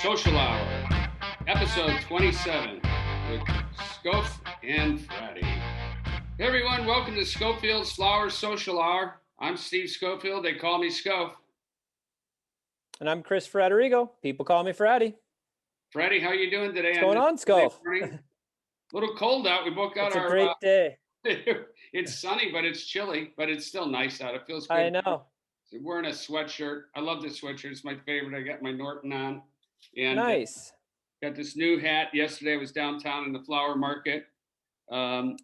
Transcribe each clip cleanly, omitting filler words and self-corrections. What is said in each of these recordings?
Social Hour, episode 27 with Scof and Fratty. Hey everyone, welcome to Schofield's Flowers Social Hour. I'm Steve Schofield. They call me Scof. And I'm Chris Fratterigo. People call me Fratty. Fratty, how you doing today? What's going on, Scof? A little cold out. We both got It's a great day. It's sunny, but it's chilly, but it's still nice out. It feels good. I know. So wearing a sweatshirt. I love this sweatshirt. It's my favorite. I got my Norton on. And nice. Got this new hat. Yesterday I was downtown in the flower market. And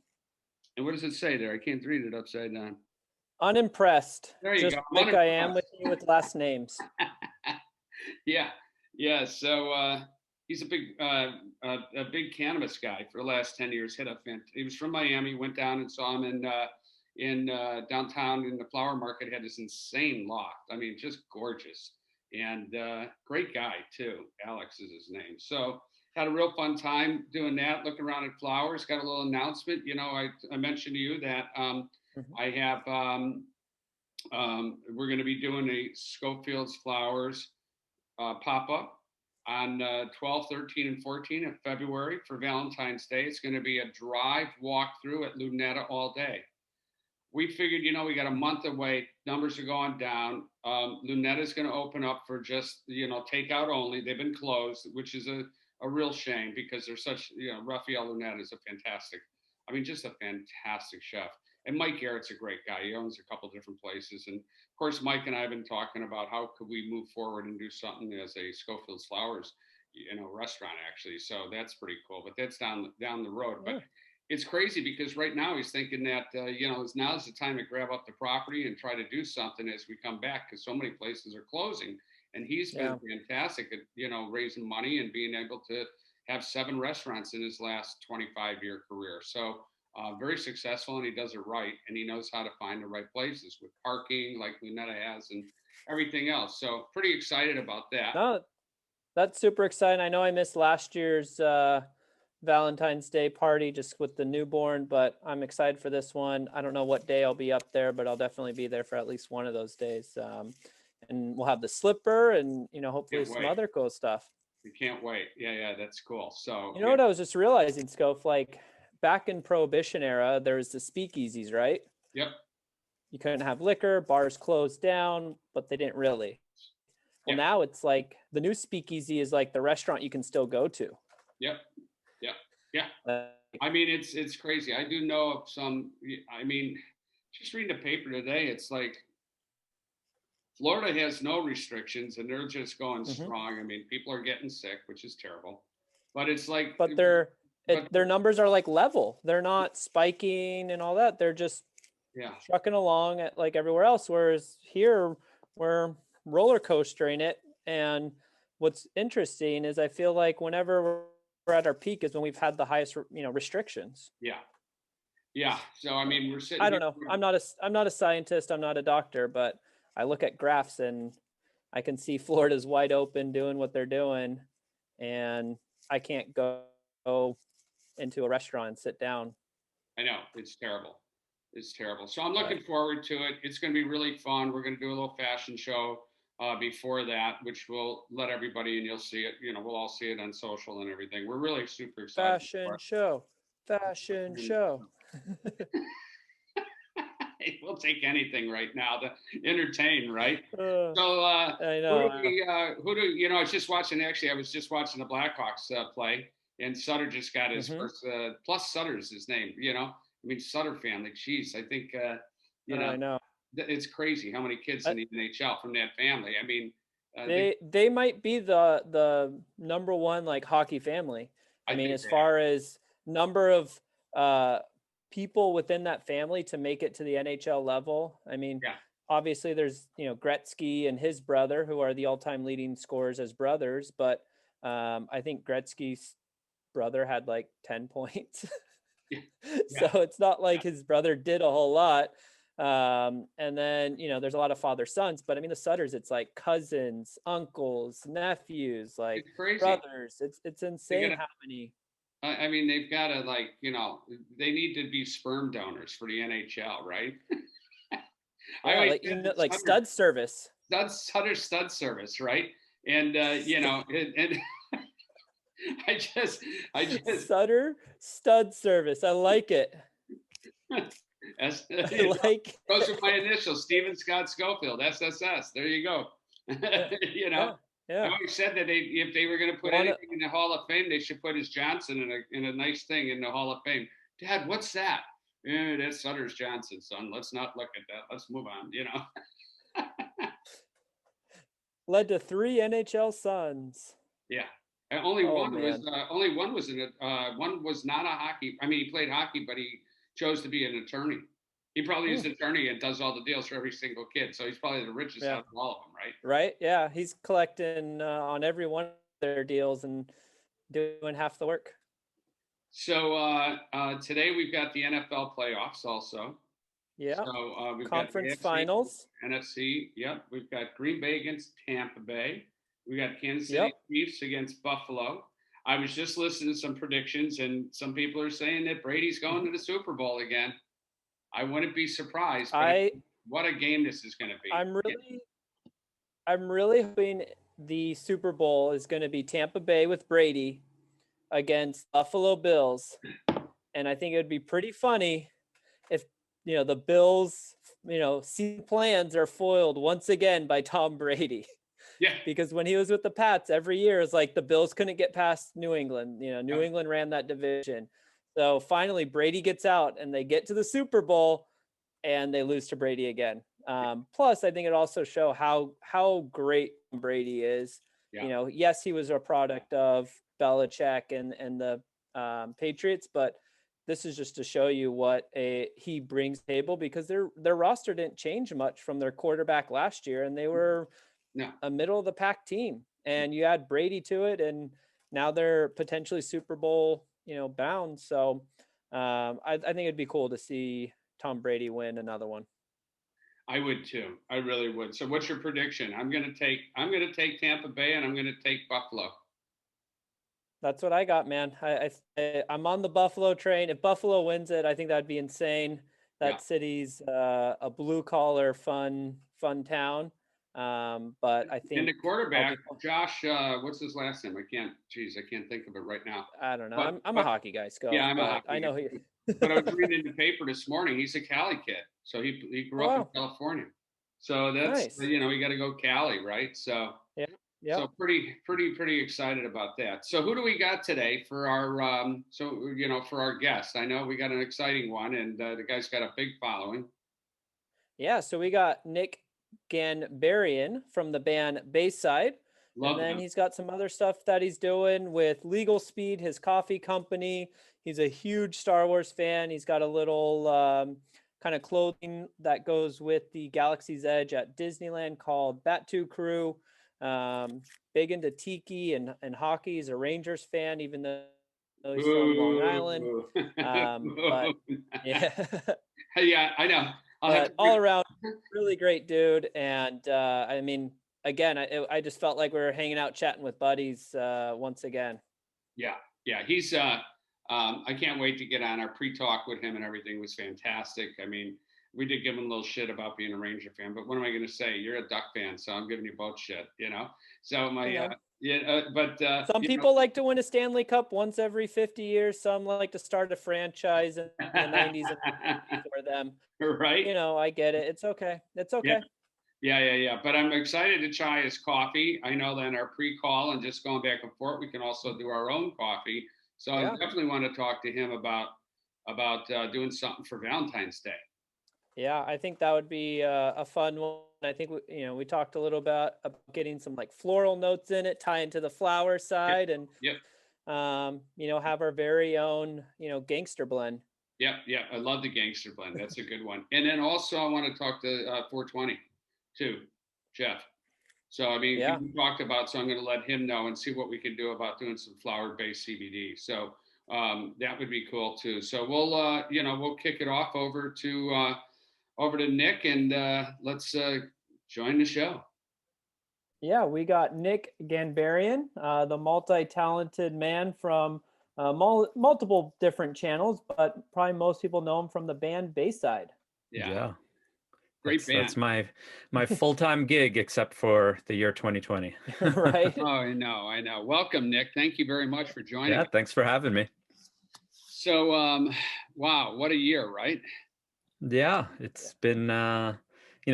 what does it say there? I can't read it upside down. Unimpressed. There you just go. Like I am with you with last names. Yeah. So he's a big cannabis guy for the last 10 years. He was from Miami. Went down and saw him in downtown in the flower market. Had this insane loft. I mean, just gorgeous. And great guy too. Alex is his name. So had a real fun time doing that, looking around at flowers. Got a little announcement. You know, I mentioned to you that I have we're going to be doing a Schofield's Flowers pop-up on 12, 13, and 14 of February for Valentine's Day. It's going to be a drive walkthrough at Lunetta all day. We figured, we got a month away. Numbers are going down. Lunetta is going to open up for just, takeout only. They've been closed, which is a real shame because they're such, Rafael Lunetta is just a fantastic chef. And Mike Garrett's a great guy. He owns a couple different places. And of course, Mike and I have been talking about how could we move forward and do something as a Schofield's Flowers, restaurant actually. So that's pretty cool. But that's down the road. Yeah. But it's crazy because right now he's thinking that, now's the time to grab up the property and try to do something as we come back because so many places are closing. And he's been fantastic at, raising money and being able to have 7 restaurants in his last 25-year career. So very successful, and he does it right. And he knows how to find the right places with parking like Lunetta has and everything else. So pretty excited about that. No, that's super exciting. I know I missed last year's Valentine's Day party just with the newborn, but I'm excited for this one. I don't know what day I'll be up there, but I'll definitely be there for at least one of those days. And we'll have the slipper and, hopefully some other cool stuff. We can't wait. Yeah, that's cool. So, what I was just realizing, Scof, like back in Prohibition era, there was the speakeasies, right? Yep. You couldn't have liquor, bars closed down, but they didn't really. Well, now it's like the new speakeasy is like the restaurant you can still go to. Yep. Yeah. It's crazy. I do know of some, just reading the paper today, it's like Florida has no restrictions and they're just going strong. I mean, people are getting sick, which is terrible, but it's like, but their numbers are like level. They're not spiking and all that. They're just trucking along at like everywhere else. Whereas here we're roller coastering it. And what's interesting is I feel like whenever we're at our peak is when we've had the highest, restrictions. Yeah. So, we're sitting. I don't know. I'm not a scientist. I'm not a doctor, but I look at graphs and I can see Florida's wide open doing what they're doing. And I can't go into a restaurant and sit down. I know. It's terrible. So I'm looking forward to it. It's going to be really fun. We're going to do a little fashion show before that, which we'll let everybody and you'll see it. We'll all see it on social and everything. We're really super excited. Fashion show. We'll take anything right now to entertain, right? I know. I was just watching the Blackhawks play, and Sutter just got his first. Plus Sutter's his name. Sutter family. Geez, I think I know. It's crazy how many kids in the NHL from that family. They might be the number one like hockey family. As far as number of people within that family to make it to the NHL level. Obviously there's, Gretzky and his brother who are the all-time leading scorers as brothers, but I think Gretzky's brother had like 10 points. So it's not like his brother did a whole lot. And then, there's a lot of father sons, but the Sutters, it's like cousins, uncles, nephews, like brothers. It's insane how many. They've got to they need to be sperm donors for the NHL, right? Stud service. Stud service, right? And and I just Sutter stud service. I like it. As, I like those are my initials, Stephen Scott Schofield, SSS. There you go. I always said that if they were going to put anything in the Hall of Fame, they should put his Johnson in a nice thing in the Hall of Fame. Dad, what's that? That's Sutter's Johnson, son. Let's not look at that. Let's move on. Led to 3 NHL sons. Yeah. Only one was not a hockey. I mean, he played hockey, but he chose to be an attorney. He probably is an attorney and does all the deals for every single kid. So he's probably the richest out of all of them, right? Right. Yeah. He's collecting on every one of their deals and doing half the work. So today we've got the NFL playoffs also. Yeah. So we've conference got the AFC, finals. NFC. Yep. We've got Green Bay against Tampa Bay. We got Kansas City Chiefs against Buffalo. I was just listening to some predictions, and some people are saying that Brady's going to the Super Bowl again. I wouldn't be surprised. What a game this is going to be. I'm really hoping the Super Bowl is going to be Tampa Bay with Brady against Buffalo Bills. And I think it would be pretty funny if, the Bills, season plans are foiled once again by Tom Brady. Yeah. Because when he was with the Pats, every year is like the Bills couldn't get past New England. New England ran that division. So finally Brady gets out and they get to the Super Bowl and they lose to Brady again. Plus, I think it also show how great Brady is. Yeah. Yes, he was a product of Belichick and the Patriots, but this is just to show you what he brings to the table, because their roster didn't change much from their quarterback last year, and they were a middle of the pack team. And you add Brady to it, and now they're potentially Super Bowl bound. So I think it'd be cool to see Tom Brady win another one. I would too. I really would. So what's your prediction? I'm going to take Tampa Bay, and I'm going to take Buffalo. That's what I got, man. I'm on the Buffalo train. If Buffalo wins it, I think that'd be insane. That city's a blue collar, fun town. But I think, and the quarterback, Josh, what's his last name? I can't think of it right now. I don't know. I'm a hockey guy, Scof. Yeah, I'm a hockey guy. I know but I was reading in the paper this morning. He's a Cali kid, so he grew up in California. So that's nice. We got to go Cali, right? So yeah. So pretty excited about that. So who do we got today for our for our guest? I know we got an exciting one, and the guy's got a big following. Yeah, so we got Nick Ghanbarian from the band Bayside. And then he's got some other stuff that he's doing with Legal Speed, his coffee company. He's a huge Star Wars fan. He's got a little kind of clothing that goes with the Galaxy's Edge at Disneyland called Batuu Crew. Big into tiki and hockey. He's a Rangers fan, even though he's from Long Island. But yeah. Yeah, I know. But all around, really great dude. And I mean, again, I just felt like we were hanging out, chatting with buddies once again. Yeah. He's I can't wait to get on. Our pre-talk with him and everything was fantastic. I mean, we did give him a little shit about being a Ranger fan, but what am I going to say? You're a Duck fan, so I'm giving you both shit, So some people like to win a Stanley Cup once every 50 years. Some like to start a franchise in the 90s and for them. Right. I get it. It's okay. Yeah. But I'm excited to try his coffee. I know that in our pre-call and just going back and forth, we can also do our own coffee. So I definitely want to talk to him about doing something for Valentine's Day. Yeah, I think that would be a fun one. I think we talked a little about getting some like floral notes in it, tie into the flower side, and have our very own gangster blend. Yeah, I love the gangster blend. That's a good one. And then also I want to talk to 420 too, Jeff. So I mean, we talked about. So I'm going to let him know and see what we can do about doing some flower-based CBD. So that would be cool too. So we'll kick it off over to Nick, and let's join the show. Yeah, we got Nick Ghanbarian, the multi-talented man from multiple different channels, but probably most people know him from the band Bayside. Yeah. Great band. That's my full-time gig, except for the year 2020. Right. Oh, I know. Welcome, Nick. Thank you very much for joining. Yeah, thanks for having me. So, wow, what a year, right? Yeah, it's been, we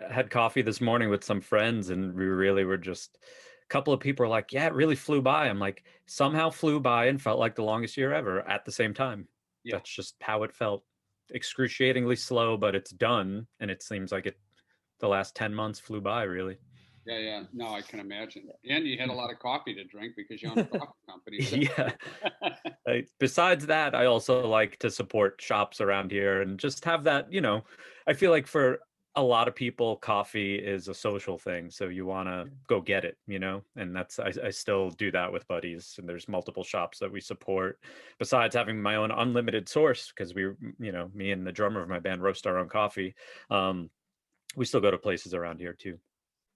had coffee this morning with some friends, and we really were just, a couple of people were like, yeah, it really flew by. I'm like, somehow flew by and felt like the longest year ever at the same time. Yeah. That's just how it felt. Excruciatingly slow, but it's done. And it seems like the last 10 months flew by, really. Yeah. No, I can imagine. And you had a lot of coffee to drink because you own a coffee company. So. Yeah. Besides that, I also like to support shops around here and just have that, I feel like for a lot of people, coffee is a social thing. So you want to go get it, and I still do that with buddies. And there's multiple shops that we support besides having my own unlimited source, because me and the drummer of my band roast our own coffee. We still go to places around here too.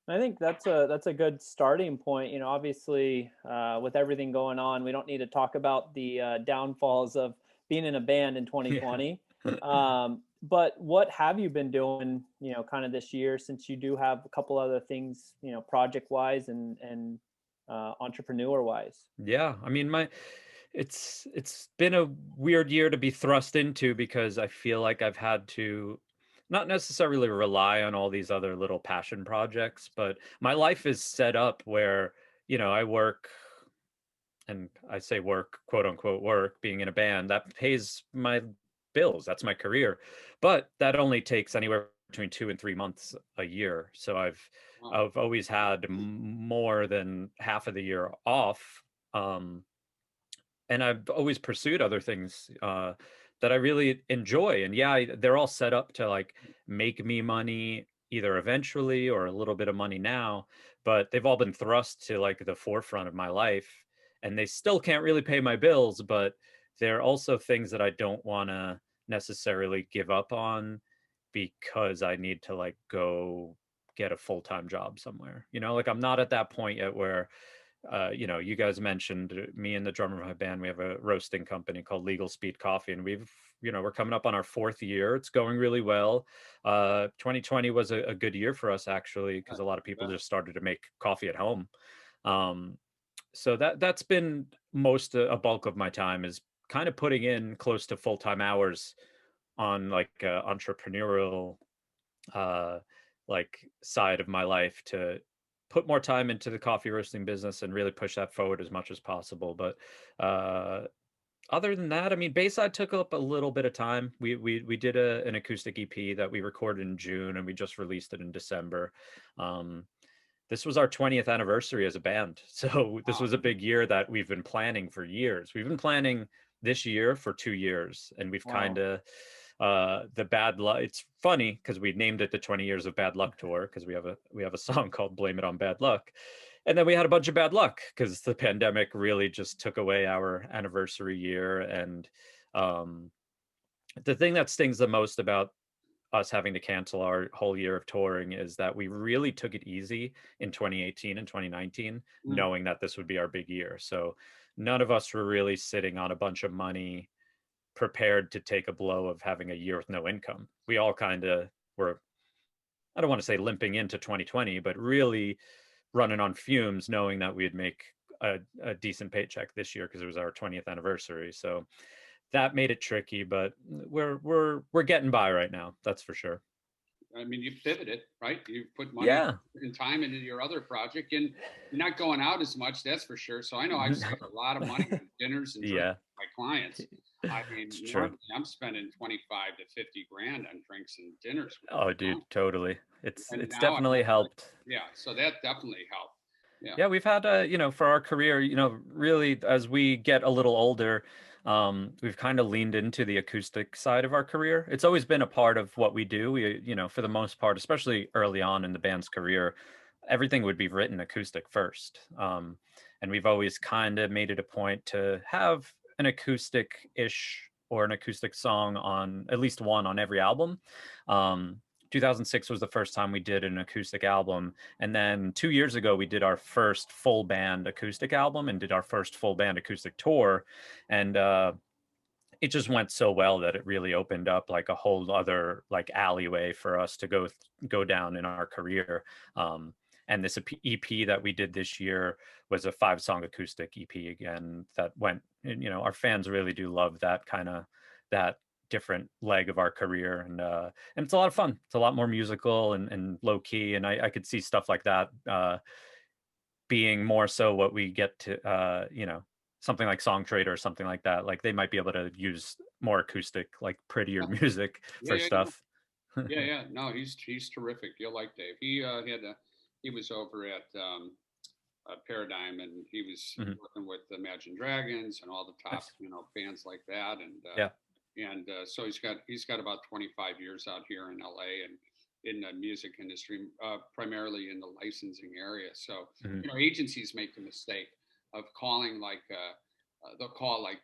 I think that's a good starting point. Obviously, with everything going on, we don't need to talk about the downfalls of being in a band in 2020. Yeah. But what have you been doing, kind of this year, since you do have a couple other things, project wise and entrepreneur wise? Yeah, I mean, it's been a weird year to be thrust into, because I feel like I've had to not necessarily rely on all these other little passion projects, but my life is set up where, I work, and I say work, quote unquote work, being in a band, that pays my bills. That's my career. But that only takes anywhere between 2 and 3 months a year. So I've always had more than half of the year off. And I've always pursued other things that I really enjoy. And yeah, they're all set up to like make me money either eventually or a little bit of money now, but they've all been thrust to like the forefront of my life, and they still can't really pay my bills, but they're also things that I don't want to necessarily give up on because I need to like go get a full-time job somewhere. Like I'm not at that point yet where you guys mentioned me and the drummer of my band. We have a roasting company called Legal Speed Coffee, and we're coming up on our 4th year. It's going really well. 2020 was a good year for us, actually, because a lot of people just started to make coffee at home. So that's been a bulk of my time, is kind of putting in close to full-time hours on like entrepreneurial like side of my life, to put more time into the coffee roasting business and really push that forward as much as possible. But other than that, I mean, Bayside took up a little bit of time. We did an acoustic EP that we recorded in June, and we just released it in December. This was our 20th anniversary as a band. So this was a big year that we've been planning for years. We've been planning this year for 2 years, and we've kind of the bad luck. It's funny because we named it the 20 years of bad luck tour, because we have a song called Blame It on Bad Luck. And then we had a bunch of bad luck because the pandemic really just took away our anniversary year. And the thing that stings the most about us having to cancel our whole year of touring is that we really took it easy in 2018 and 2019, knowing that this would be our big year. So none of us were really sitting on a bunch of money prepared to take a blow of having a year with no income. We all kind of were, I don't want to say limping into 2020, but really running on fumes, knowing that we'd make a decent paycheck this year because it was our 20th anniversary. So that made it tricky, but we're getting by right now. That's for sure. I mean, you pivoted, right? You put money and time into your other project, and you're not going out as much, that's for sure. So I know I've spent a lot of money on dinners and drinks with my clients. I mean, normally I'm spending 25 to 50 grand on drinks and dinners. Oh, dude, totally. It's definitely helped. Yeah, so that definitely helped. Yeah, we've had for our career, really as we get a little older, we've kind of leaned into the acoustic side of our career. It's always been a part of what we do. We, for the most part, especially early on in the band's career, everything would be written acoustic first. And we've always kind of made it a point to have an acoustic-ish or an acoustic song on at least one on every album. 2006 was the first time we did an acoustic album. And then 2 years ago, we did our first full band acoustic album and did our first full band acoustic tour. And it just went so well that it really opened up like a whole other like alleyway for us to go down in our career. And this EP that we did this year was a 5-song acoustic EP again that went, you know, our fans really do love that different leg of our career. And it's a lot of fun. It's a lot more musical and low key. And I could see stuff like that being more so what we get to, you know, something like Song Trader or something like that. Like they might be able to use more acoustic, like prettier music for stuff. Yeah. No, he's terrific. You'll like Dave. He was over at Paradigm, and he was working with Imagine Dragons and all the top, Nice. you know, bands like that. And so he's got about 25 years out here in LA and in the music industry, primarily in the licensing area. So you know, agencies make the mistake of calling like they'll call like,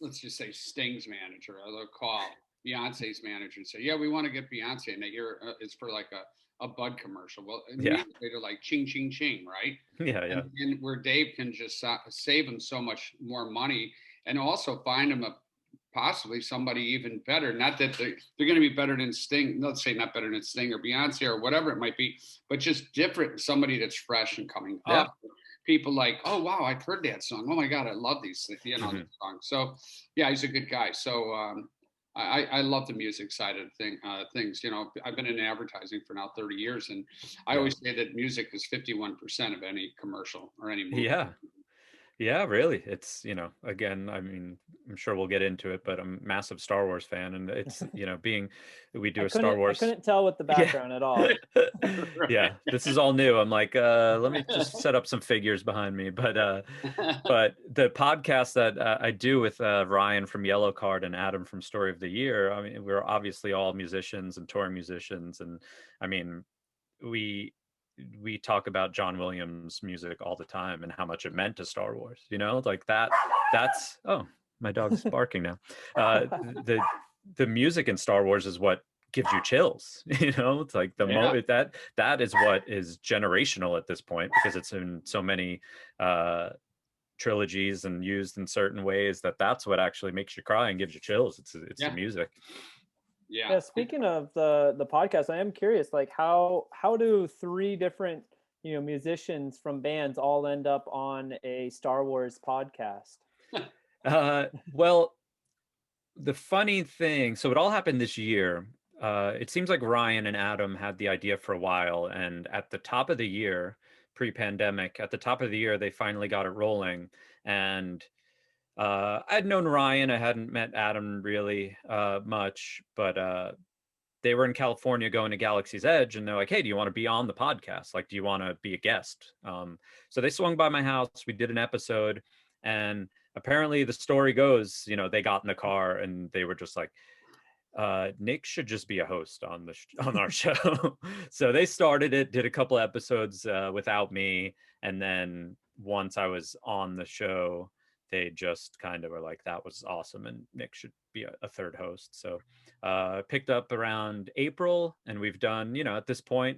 let's just say Sting's manager, or they'll call Beyonce's manager and say, yeah, we want to get Beyonce, and they hear it's for like a Bud commercial. Well, they're like ching ching ching, right? And where Dave can just save them so much more money, and also find them possibly somebody even better. Not that they're going to be better than Sting. Let's say not better than Sting or Beyonce or whatever it might be, but just different. Somebody that's fresh and coming up. People like, oh wow, I've heard that song. Oh my God, I love these, you know, songs. So yeah, he's a good guy. So I love the music side of things. You know, I've been in advertising for now 30 years, and I always say that music is 51% of any commercial or any movie. Yeah, really. It's, you know, again, I mean, I'm sure we'll get into it, but I'm a massive Star Wars fan, and it's, you know, we do a Star Wars. I couldn't tell with the background at all. Yeah, this is all new. I'm like, let me just set up some figures behind me. But the podcast that I do with Ryan from Yellow Card and Adam from Story of the Year, I mean, we're obviously all musicians and touring musicians, and I mean, we talk about John Williams music all the time and how much it meant to Star Wars, you know, like that's, oh, my dog's barking now. The music in Star Wars is what gives you chills, you know. It's like the moment that is what is generational at this point, because it's in so many trilogies and used in certain ways that's what actually makes you cry and gives you chills. It's the music. Yeah. Speaking of the podcast, I am curious, like how do 3 different, you know, musicians from bands all end up on a Star Wars podcast? Well, the funny thing, so it all happened this year. It seems like Ryan and Adam had the idea for a while, and at the top of the year, pre-pandemic, at the top of the year, they finally got it rolling. And I'd known Ryan. I hadn't met Adam really much, but they were in California going to Galaxy's Edge, and they're like, hey, do you want to be on the podcast? Like, do you want to be a guest? So they swung by my house. We did an episode, and apparently the story goes, you know, they got in the car and they were just like, Nick should just be a host on our show. So they started it, did a couple episodes without me, and then once I was on the show, they just kind of were like, that was awesome, and Nick should be a third host. So picked up around April, and we've done, you know, at this point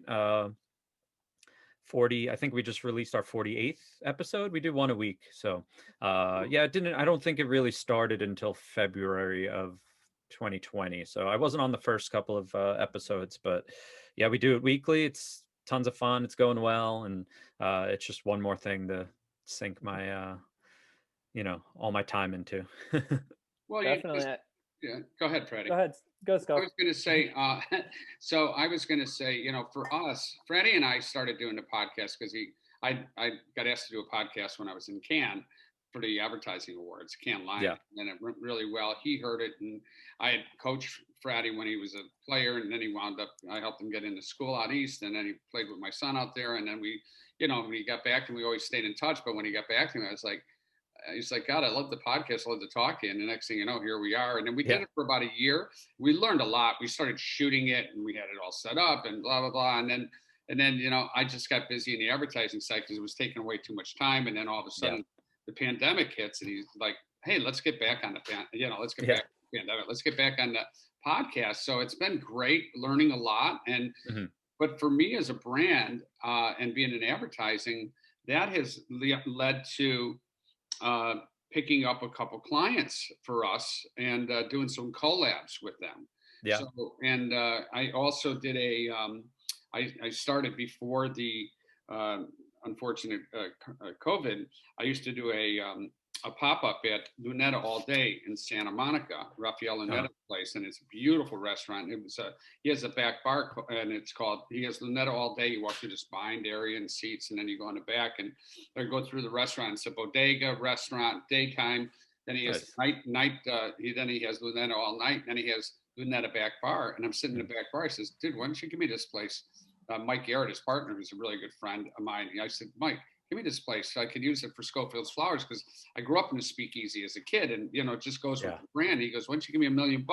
40, I think we just released our 48th episode. We do one a week. So I don't think it really started until February of 2020. So I wasn't on the first couple of episodes, but yeah, we do it weekly. It's tons of fun. It's going well. And it's just one more thing to sink my, you know, all my time into. Well, definitely. Go ahead, Fratty. Go ahead. Go, Scof. I was going to say, you know, for us, Fratty and I started doing the podcast because I got asked to do a podcast when I was in Cannes for the advertising awards, Cannes Lion, and it went really well. He heard it, and I had coached Fratty when he was a player, and then I helped him get into school out east, and then he played with my son out there, and then we, you know, when he got back, and we always stayed in touch, but when he got back to me, I was like, he's like, God, I love the podcast. I love to talk to you. And the next thing you know, here we are. And then we did it for about a year. We learned a lot. We started shooting it, and we had it all set up and blah, blah, blah. And then, you know, I just got busy in the advertising side because it was taking away too much time. And then all of a sudden the pandemic hits, and he's like, hey, let's get back on let's get back to the pandemic. Let's get back on the podcast. So it's been great, learning a lot. And, but for me as a brand and being in advertising, that has led to picking up a couple clients for us and doing some collabs with them. Yeah. So, and I also did I started before the unfortunate COVID. I used to do a pop-up at Lunetta all day in Santa Monica, Rafael Lunetta's place, and it's a beautiful restaurant. It was he has a back bar, and he has Lunetta all day. You walk through this bind area and seats, and then you go in the back and go through the restaurant. It's a bodega restaurant, daytime. Then he has night. Then he has Lunetta all night. Then he has Lunetta back bar, and I'm sitting in the back bar. He says, "Dude, why don't you give me this place?" Mike Garrett, his partner, who's a really good friend of mine. I said, "Mike, give me this place so I could use it for Schofield's Flowers, because I grew up in a speakeasy as a kid, and it just goes with the brand." He goes, "Why don't you give me $1 million?"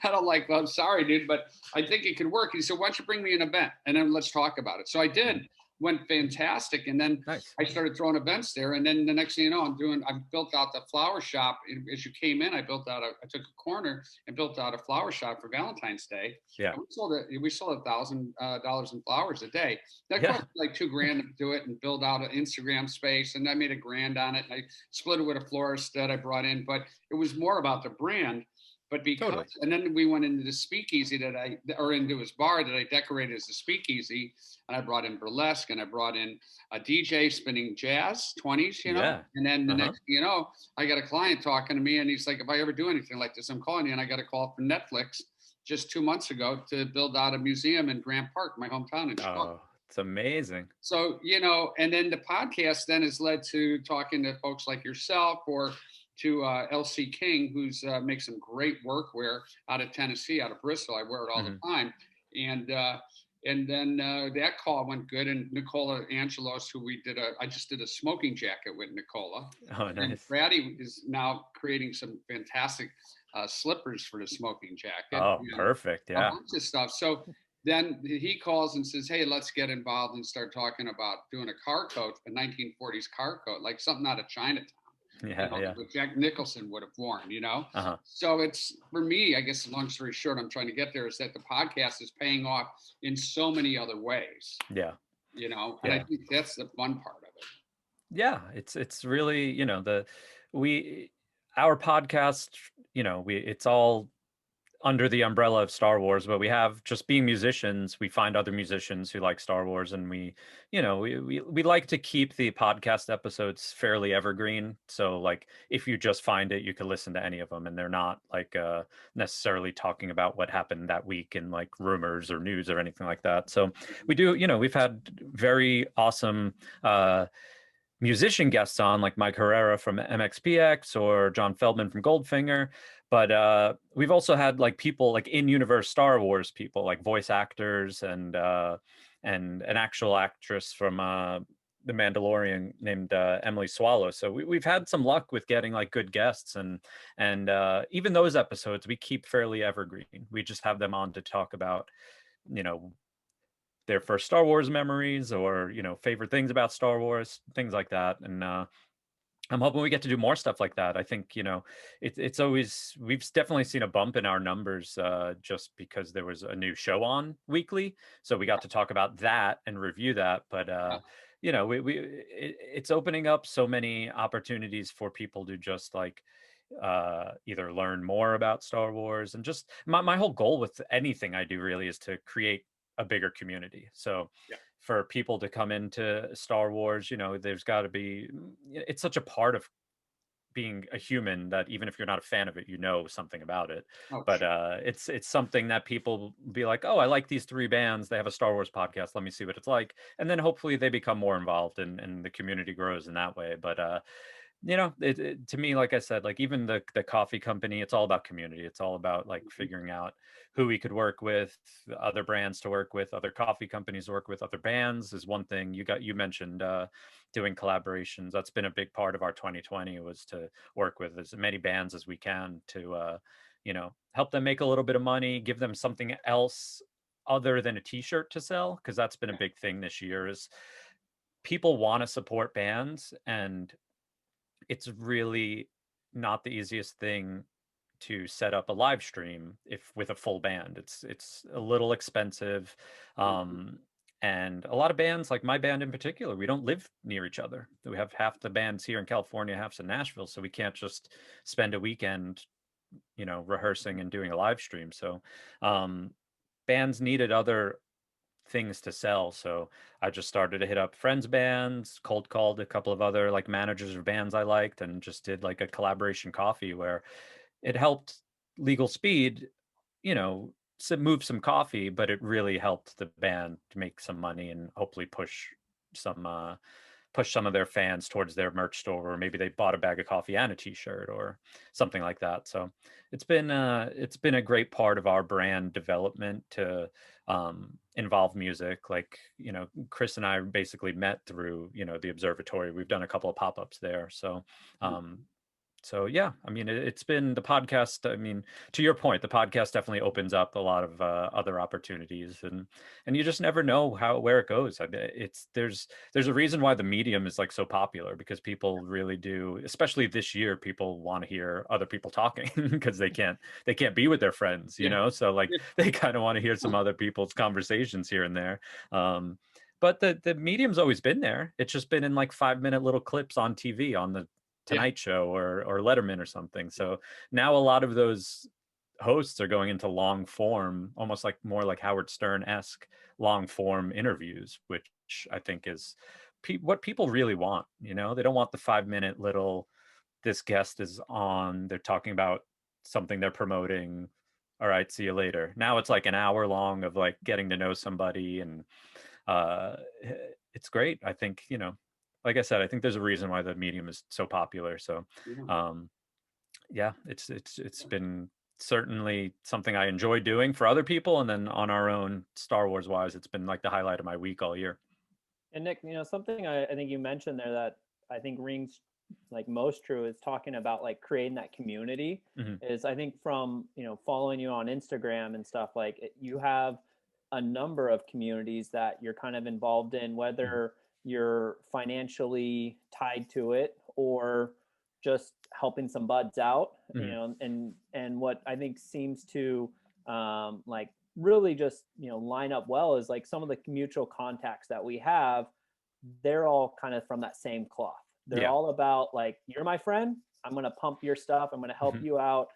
I don't like, well, I'm sorry, dude, but I think it could work. He said, "Why don't you bring me an event and then let's talk about it?" So I did. Went fantastic, and then I started throwing events there, and then the next thing you know, I built out the flower shop. As you came in, I took a corner and built out a flower shop for Valentine's Day. Yeah, and we sold $1,000 in flowers a day. That cost like $2,000 to do it and build out an Instagram space, and I made $1,000 on it, and I split it with a florist that I brought in, but it was more about the brand. But and then we went into the speakeasy into his bar that I decorated as a speakeasy, and I brought in burlesque, and I brought in a DJ spinning jazz 20s, and then the next, I got a client talking to me, and he's like, "If I ever do anything like this, I'm calling you." And I got a call from Netflix just 2 months ago to build out a museum in Grant Park, my hometown in Chicago. Oh, it's amazing. So, and then the podcast then has led to talking to folks like yourself, or to LC King, who's makes some great workwear out of Tennessee, out of Bristol. I wear it all the time. And then that call went good. And Nicola Angelos, who I just did a smoking jacket with Nicola. Oh, nice. And Fratty is now creating some fantastic slippers for the smoking jacket. Oh, perfect. Yeah. A bunch of stuff. So then he calls and says, "Hey, let's get involved and start talking about doing a car coat, a 1940s car coat, like something out of Chinatown." What Jack Nicholson would have worn, So it's, for me, I guess, long story short, I'm trying to get there, is that the podcast is paying off in so many other ways. Yeah. And I think that's the fun part of it. Yeah. It's really, our podcast, it's all under the umbrella of Star Wars, but we have, just being musicians, we find other musicians who like Star Wars, and we like to keep the podcast episodes fairly evergreen. So like, if you just find it, you can listen to any of them, and they're not like necessarily talking about what happened that week in like rumors or news or anything like that. So we do, we've had very awesome musician guests on, like Mike Herrera from MXPX or John Feldman from Goldfinger. But we've also had like people like in-universe Star Wars people, like voice actors and an actual actress from The Mandalorian named Emily Swallow. So we've had some luck with getting like good guests, and even those episodes we keep fairly evergreen. We just have them on to talk about, their first Star Wars memories, or favorite things about Star Wars, things like that. And I'm hoping we get to do more stuff like that. I think it's always, we've definitely seen a bump in our numbers just because there was a new show on weekly, so we got to talk about that and review that. But it's opening up so many opportunities for people to just like either learn more about Star Wars, and just my whole goal with anything I do really is to create a bigger community. So for people to come into Star Wars, there's got to be, it's such a part of being a human that even if you're not a fan of it, something about it. But it's something that people be like, "Oh, I like these 3 bands. They have a Star Wars podcast. Let me see what it's like." And then hopefully they become more involved, and the community grows in that way. But to me, like I said, like even the coffee company, it's all about community. It's all about like figuring out who we could work with, other brands to work with, other coffee companies to work with, other bands is one thing. You mentioned doing collaborations. That's been a big part of our 2020, was to work with as many bands as we can to help them make a little bit of money, give them something else other than a t-shirt to sell, because that's been a big thing this year, is people want to support bands, and it's really not the easiest thing to set up a live stream with a full band. It's a little expensive. And a lot of bands, like my band in particular, we don't live near each other. We have half the bands here in California, half's in Nashville, so we can't just spend a weekend, rehearsing and doing a live stream. So bands needed other things to sell. So I just started to hit up friends' bands, cold called a couple of other like managers of bands I liked, and just did like a collaboration coffee where it helped Legal Speed, move some coffee, but it really helped the band to make some money and hopefully push some of their fans towards their merch store, or maybe they bought a bag of coffee and a t-shirt or something like that. So it's been a great part of our brand development to involve music. Like, Chris and I basically met through, the observatory. We've done a couple of pop-ups there. So yeah, I mean, it's been the podcast. I mean, to your point, the podcast definitely opens up a lot of other opportunities, and you just never know where it goes. I mean, there's a reason why the medium is like so popular, because people really do, especially this year, people want to hear other people talking because they can't be with their friends, So like they kind of want to hear some other people's conversations here and there. But the medium's always been there. It's just been in like 5-minute little clips on TV on the Tonight Show or Letterman or something. So now a lot of those hosts are going into long form, almost like more like Howard Stern-esque long form interviews, which I think is what people really want. They don't want the 5-minute little, this guest is on, they're talking about something they're promoting. All right, see you later. Now it's like an hour long of like getting to know somebody, and it's great. I think, like I said, I think there's a reason why the medium is so popular. So, yeah, it's been certainly something I enjoy doing for other people, and then on our own, Star Wars wise, it's been like the highlight of my week all year. And Nick, something I think you mentioned there that I think rings like most true is talking about like creating that community. Is I think from following you on Instagram and stuff, like you have a number of communities that you're kind of involved in, whether you're financially tied to it or just helping some buds out, and what I think seems to like really just line up well is like some of the mutual contacts that we have, they're all kind of from that same cloth. They're all about like, you're my friend, I'm going to pump your stuff, I'm going to help you out,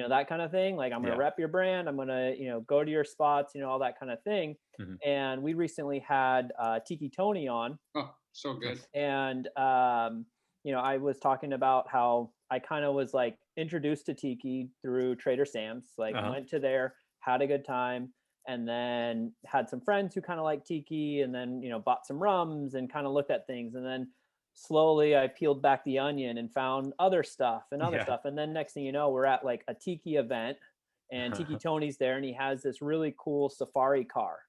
that kind of thing. Like, I'm going to rep your brand, I'm going to go to your spots, all that kind of thing. And we recently had Tiki Tony on. Oh, so good. And I was talking about how I kind of was like introduced to Tiki through Trader Sam's, like went to there, had a good time, and then had some friends who kind of like Tiki, and then bought some rums and kind of looked at things, and then slowly I peeled back the onion and found other stuff, and then next thing you know, we're at like a Tiki event, and Tiki Tony's there, and he has this really cool safari car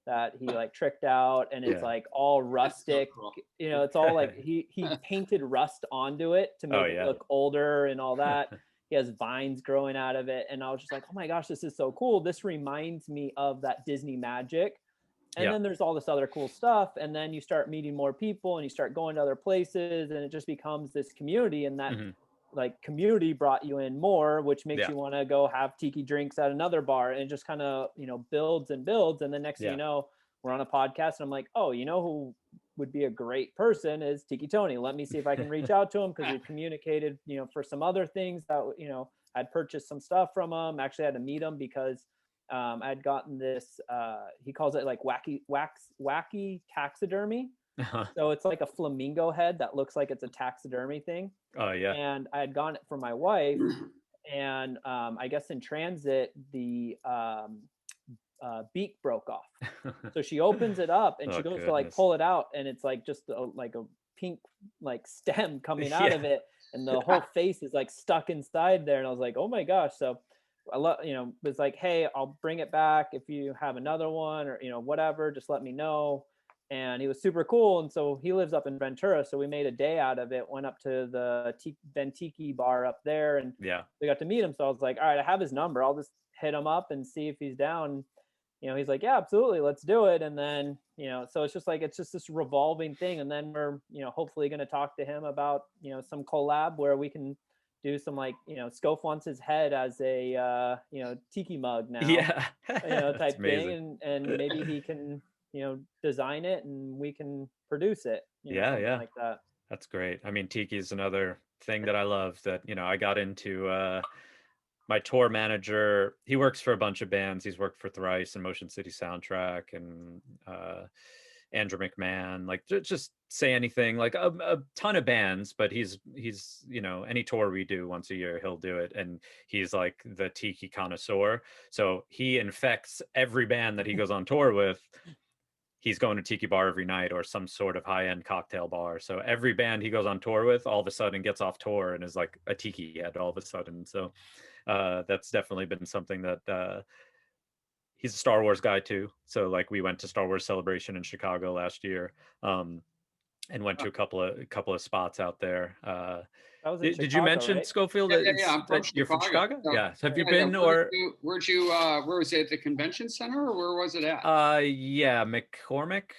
that he like tricked out, and it's like all rustic. So cool. It's all like he painted rust onto it to make it look older and all that. He has vines growing out of it, and I was just like, oh my gosh, this is so cool. This reminds me of that Disney magic. And then there's all this other cool stuff, and then you start meeting more people, and you start going to other places, and it just becomes this community, and that like community brought you in more, which makes you want to go have Tiki drinks at another bar, and it just kind of builds and builds. And then next thing you know, we're on a podcast, and I'm like, oh, who would be a great person is Tiki Tony. Let me see if I can reach out to him, because we've communicated for some other things that I'd purchased some stuff from him. Actually had to meet him because I'd gotten this he calls it like wacky taxidermy. So it's like a flamingo head that looks like it's a taxidermy thing. Oh yeah. And I had gotten it for my wife, and I guess in transit the beak broke off. So she opens it up, and she goes to like pull it out, and it's like just like a pink like stem coming out of it, and the whole face is like stuck inside there. And I was like, oh my gosh. So I love, was like, hey, I'll bring it back if you have another one, or whatever, just let me know. And he was super cool. And so he lives up in Ventura, so we made a day out of it, went up to the Tiki bar up there, and we got to meet him. So I was like, all right, I have his number, I'll just hit him up and see if he's down. He's like, yeah, absolutely, let's do it. And then so it's just this revolving thing. And then we're hopefully going to talk to him about some collab where we can do some like Scof wants his head as a Tiki mug now, type thing, and maybe he can design it and we can produce it. Something like that. That's great. I mean, tiki is another thing that I love that, I got into. My tour manager, he works for a bunch of bands. He's worked for Thrice and Motion City Soundtrack and Andrew McMahon, like just say anything, like a ton of bands, but he's any tour we do once a year, he'll do it. And he's like the tiki connoisseur. So he infects every band that he goes on tour with. He's going to tiki bar every night or some sort of high-end cocktail bar. So every band he goes on tour with all of a sudden gets off tour and is like a tiki head all of a sudden. So that's definitely been something that he's a Star Wars guy too. So like we went to Star Wars Celebration in Chicago last year and went to a couple of spots out there. Did Chicago, you mention, right? Schofield? Yeah, I'm from you're from Chicago? So, yeah. Have you been where was it, at the convention center, or where was it at? Yeah, McCormick.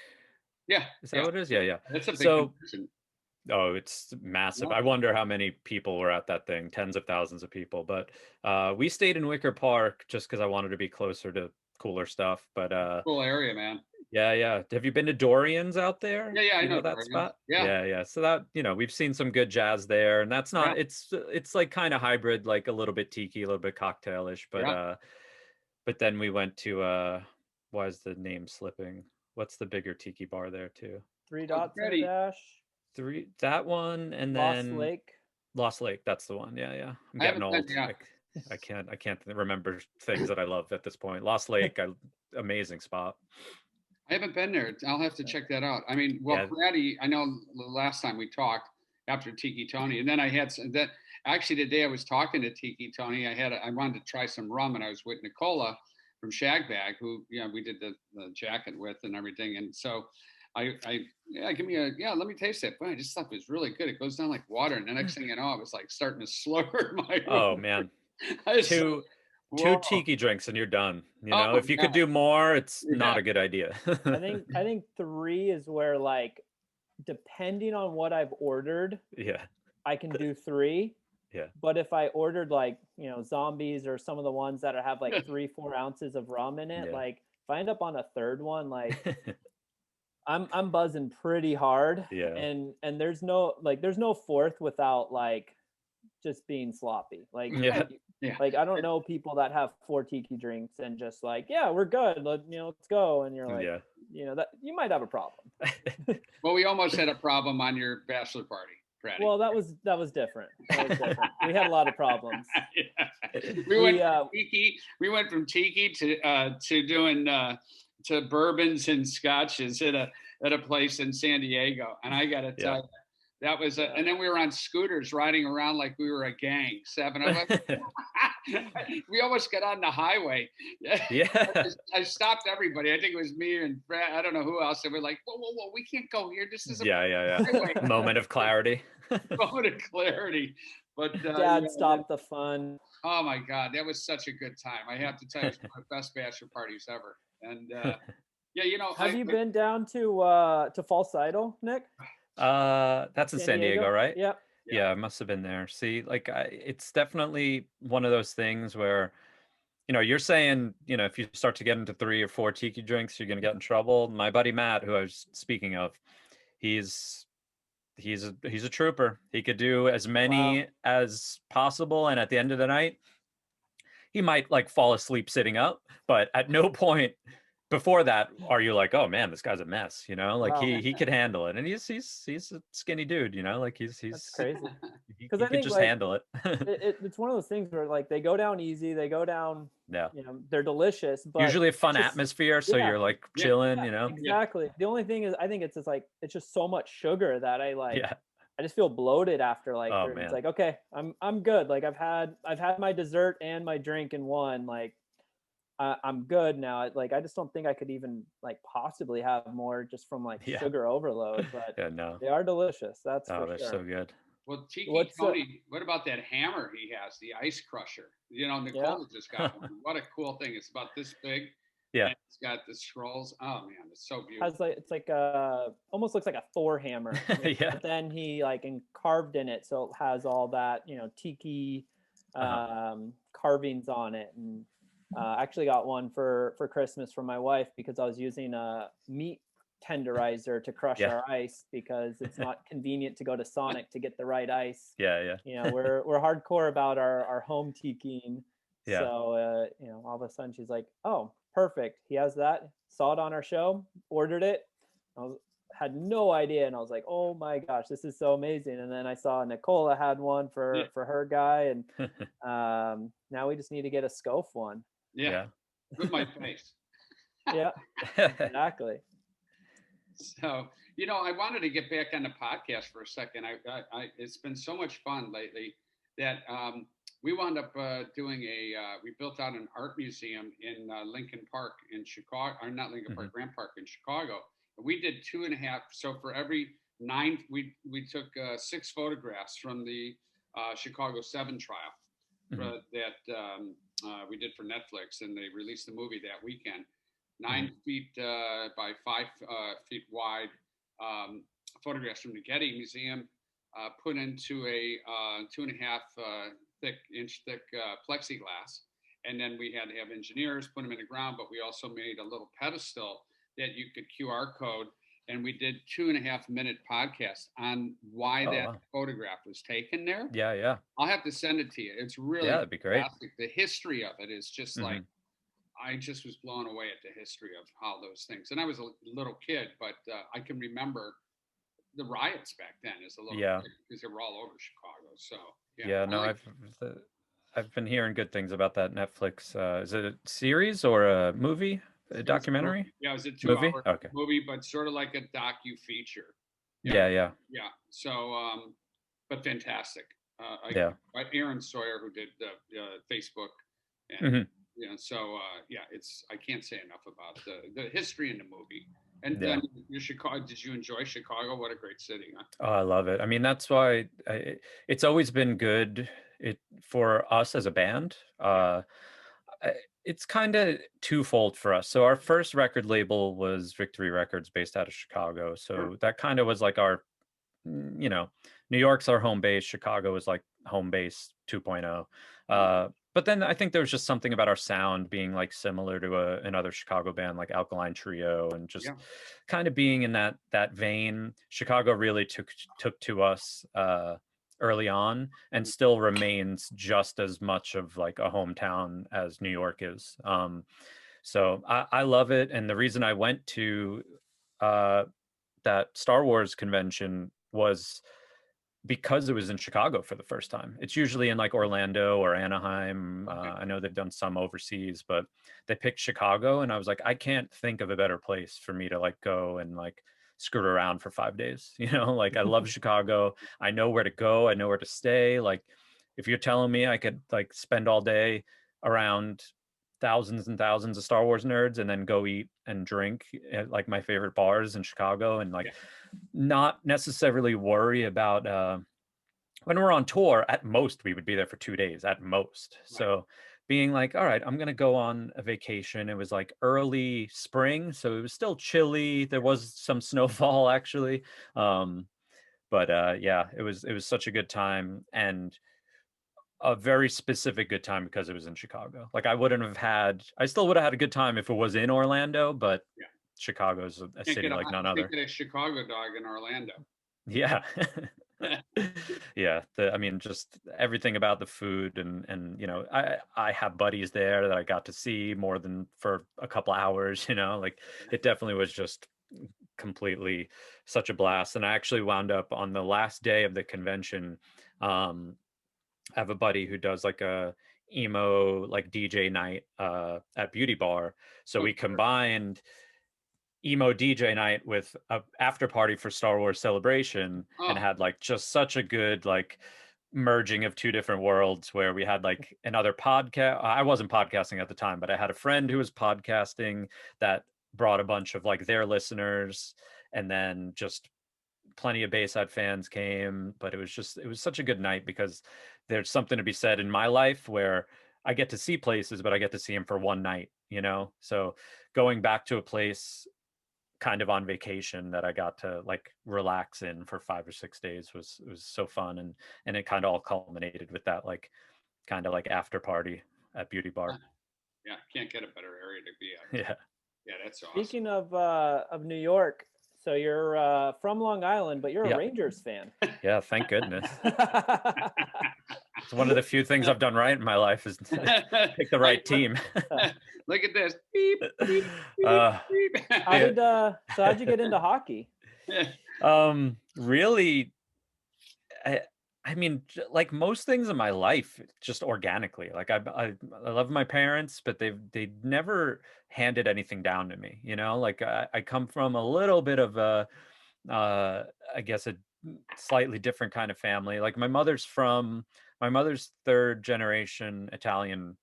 Yeah. Is that what it is? Yeah. That's a big convention. Oh, it's massive. Yeah. I wonder how many people were at that thing, tens of thousands of people. But we stayed in Wicker Park just because I wanted to be closer to cooler stuff. But cool area, man. Yeah. Have you been to Dorian's out there? Yeah, I know that Dorian's. spot. Yeah. So that, we've seen some good jazz there, and that's not. It's like kind of hybrid, like a little bit tiki, a little bit cocktailish. But then we went to why is the name slipping? What's the bigger tiki bar there too? Three Dots and a Dash. That one, and then Lost Lake. That's the one. Yeah. I'm getting old. I can't remember things that I love at this point. Lost Lake, amazing spot. I haven't been there. I'll have to check that out. I mean, Fratty, I know the last time we talked after Tiki Tony, and then I had that. Actually, the day I was talking to Tiki Tony, I wanted to try some rum, and I was with Nicola from Shagbag, who we did the jacket with and everything, and so. Let me taste it. Boy, this stuff is really good. It goes down like water, and the next thing you know, I was like starting to slur my. Oh man, two tiki drinks and you're done. If you could do more, it's not a good idea. I think 3 is where, like, depending on what I've ordered, I can do 3. Yeah. But if I ordered like zombies or some of the ones that have like 3-4 ounces of rum in it, like if I end up on a third one, like. I'm buzzing pretty hard, and there's no fourth without like just being sloppy. Like I don't know people that have 4 tiki drinks and just like we're good, let's go, and you're like that you might have a problem. Well, we almost had a problem on your bachelor party, Fratty. Well, that was different. We had a lot of problems. We went from tiki to doing. To bourbons and scotches at a place in San Diego, and I got to tell you, that was and then we were on scooters riding around like we were a gang, 7 of us. We almost got on the highway. I stopped everybody. I think it was me and Brad. I don't know who else. And we're like, whoa, we can't go here. This is a moment of clarity. Moment of clarity. But Dad stopped the fun. Oh my God, that was such a good time. I have to tell you, it's one of the best bachelor parties ever. And have you been down to False Idol, Nick? That's in San Diego, right? Yeah, I must have been there. See, like it's definitely one of those things where you're saying if you start to get into 3 or 4 tiki drinks, you're gonna get in trouble. My buddy Matt, who I was speaking of, he's a trooper. He could do as many as possible, and at the end of the night he might like fall asleep sitting up, but at no point before that are you like, oh man, this guy's a mess, like he could handle it. And he's a skinny dude, like he's That's crazy. Because I think just handle it. It's one of those things where like they go down easy, they go down, they're delicious, but usually a fun atmosphere, so you're like chilling, Exactly. The only thing is I think it's just like it's just so much sugar that I just feel bloated after like it's like, okay, I'm good. Like I've had my dessert and my drink in one. Like I'm good now. Like I just don't think I could even like possibly have more just from like sugar overload. But they are delicious. That's for they're sure. so good. Well, Tiki Tony, what about that hammer he has, the ice crusher? Nicole just got one. What a cool thing! It's about this big. Yeah, and it's got the scrolls. Oh man, it's so beautiful. It's like almost looks like a Thor hammer. But then he like carved in it, so it has all that tiki carvings on it, and Actually got one for Christmas from my wife because I was using a meat tenderizer to crush our ice because it's not convenient to go to Sonic to get the right ice. Yeah. You know, we're hardcore about our home tikiing. Yeah. So, you know, all of a sudden she's like, oh, perfect. He has that. Saw it on our show, ordered it. Had no idea. And I was like, oh my gosh, this is so amazing. And then I saw Nicola had one for her guy. And now we just need to get a Scof one. Yeah. With my face. Yeah, exactly. So, you know, I wanted to get back on the podcast for a second. I it's been so much fun lately that we wound up doing we built out an art museum in Lincoln Park in Chicago, or not Lincoln Park, Grant Park in Chicago. And we did 2.5. So for every 9, we took 6 photographs from the Chicago 7 trial that we did for Netflix, and they released the movie that weekend. 9 feet by 5 feet wide photographs from the Getty Museum, put into a 2.5 inch thick plexiglass. And then we had to have engineers put them in the ground, but we also made a little pedestal that you could QR code. And we did 2.5-minute podcast on why photograph was taken there. Yeah. I'll have to send it to you. It's really that'd be great. The history of it is just like, I just was blown away at the history of how those things. And I was a little kid, but I can remember the riots back then as a little kid because they were all over Chicago. So I've been hearing good things about that Netflix. Is it a series or a movie? A documentary? Yeah, it was a 2-hour movie, but sort of like a docu-feature. Yeah. So, but fantastic. Aaron Sawyer, who did Facebook, and so I can't say enough about the history in the movie. And then Chicago. Did you enjoy Chicago? What a great city! Huh? Oh, I love it. I mean, that's why it's always been good for us as a band. It's kind of twofold for us. So our first record label was Victory Records, based out of Chicago. So that kind of was like our, you know, New York's our home base. Chicago was like home base 2.0. But then I think there was just something about our sound being like similar to another Chicago band like Alkaline Trio, and just kind of being in that vein. Chicago really took to us early on, and still remains just as much of like a hometown as New York is. So I love it. And the reason I went to that Star Wars convention was because it was in Chicago for the first time. It's usually in like Orlando or Anaheim. I know they've done some overseas, but they picked Chicago, and I was like, I can't think of a better place for me to like go and like screw around for 5 days. You know, like I love Chicago. I know where to go. I know where to stay. Like if you're telling me I could like spend all day around thousands and thousands of Star Wars nerds and then go eat and drink at like my favorite bars in Chicago, and like not necessarily worry about when we're on tour, at most we would be there for 2 days at most. So being like, all right, I'm going to go on a vacation. It was like early spring, so it was still chilly. There was some snowfall actually. But it was such a good time, and a very specific good time because it was in Chicago. Like I still would have had a good time if it was in Orlando, but Chicago's a city like none other. Get a Chicago dog in Orlando. Yeah. I mean, just everything about the food, and you know, I have buddies there that I got to see more than for a couple hours, you know, like it definitely was just completely such a blast. And I actually wound up on the last day of the convention, I have a buddy who does like a emo like DJ night at Beauty Bar. So we combined emo DJ night with a after party for Star Wars Celebration, and had like just such a good like merging of two different worlds, where we had like another podcast. I wasn't podcasting at the time, but I had a friend who was podcasting that brought a bunch of like their listeners, and then just plenty of Bayside fans came. But it was such a good night because there's something to be said in my life where I get to see places, but I get to see them for one night, you know? So going back to a place kind of on vacation that I got to like relax in for 5 or 6 days was so fun. And it kind of all culminated with that like kind of like after party at Beauty Bar. Yeah, can't get a better area to be at. Yeah. Yeah, that's awesome. Speaking of New York, so you're from Long Island, but you're a Rangers fan. Yeah, thank goodness. It's one of the few things I've done right in my life is pick the right team. Look at this. Beep, beep, beep, beep. How'd you get into hockey? Really, I mean, like most things in my life, just organically. Like I love my parents, but they never handed anything down to me. You know, like I come from a little bit of a, I guess a slightly different kind of family. Like my mother's third generation Italian.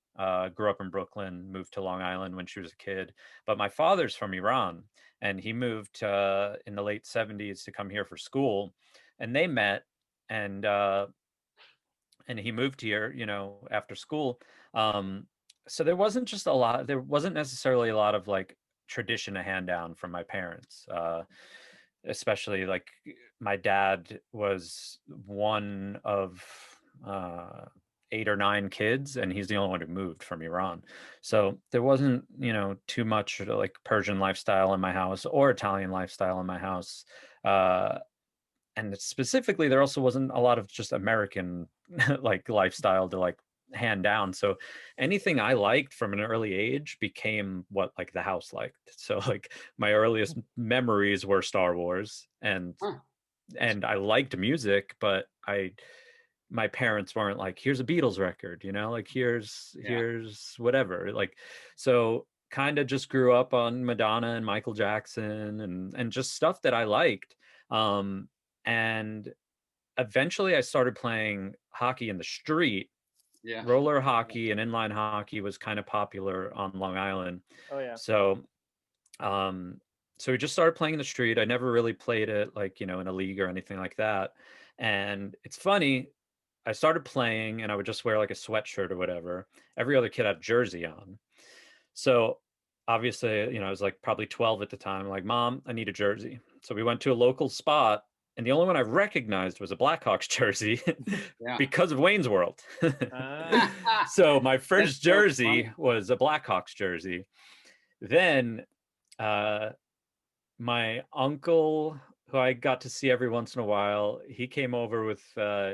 Grew up in Brooklyn, moved to Long Island when she was a kid. But my father's from Iran, and he moved in the late 70s to come here for school, and they met. And he moved here, you know, after school. So there wasn't necessarily a lot of like tradition to hand down from my parents. Especially like my dad was one of 8 or 9 kids, and he's the only one who moved from Iran. So there wasn't, you know, too much like Persian lifestyle in my house or Italian lifestyle in my house. And specifically, there also wasn't a lot of just American like lifestyle to like hand down. So anything I liked from an early age became what like the house liked. So like my earliest memories were Star Wars, and I liked music, but my parents weren't like, here's a Beatles record, you know, like here's whatever. Like, so kind of just grew up on Madonna and Michael Jackson and just stuff that I liked. And eventually I started playing hockey in the street. Yeah. Roller hockey and inline hockey was kind of popular on Long Island. Oh yeah. So we just started playing in the street. I never really played it like, you know, in a league or anything like that. And it's funny, I started playing and I would just wear like a sweatshirt or whatever. Every other kid had a jersey on. So obviously, you know, I was like probably 12 at the time, like, Mom, I need a jersey. So we went to a local spot, and the only one I recognized was a Blackhawks jersey because of Wayne's World. So my first jersey was a Blackhawks jersey. Then my uncle, who I got to see every once in a while, he came over with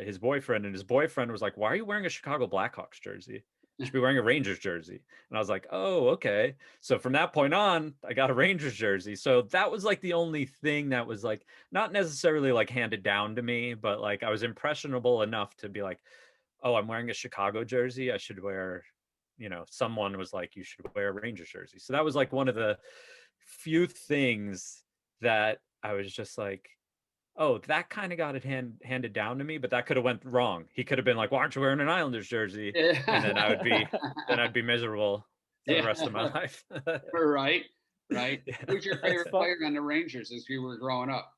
his boyfriend, and his boyfriend was like, why are you wearing a Chicago Blackhawks jersey? You should be wearing a Rangers jersey. And I was like, oh, okay. So from that point on, I got a Rangers jersey. So that was like the only thing that was like not necessarily like handed down to me, but like I was impressionable enough to be like, oh, I'm wearing a Chicago jersey. I should wear, you know, someone was like, you should wear a Rangers jersey. So that was like one of the few things that I was just like, oh, that kind of got it handed down to me, but that could have went wrong. He could have been like, why aren't you wearing an Islanders jersey? And then I'd be miserable for the rest of my life. Right. Who's your favorite player on the Rangers as you were growing up?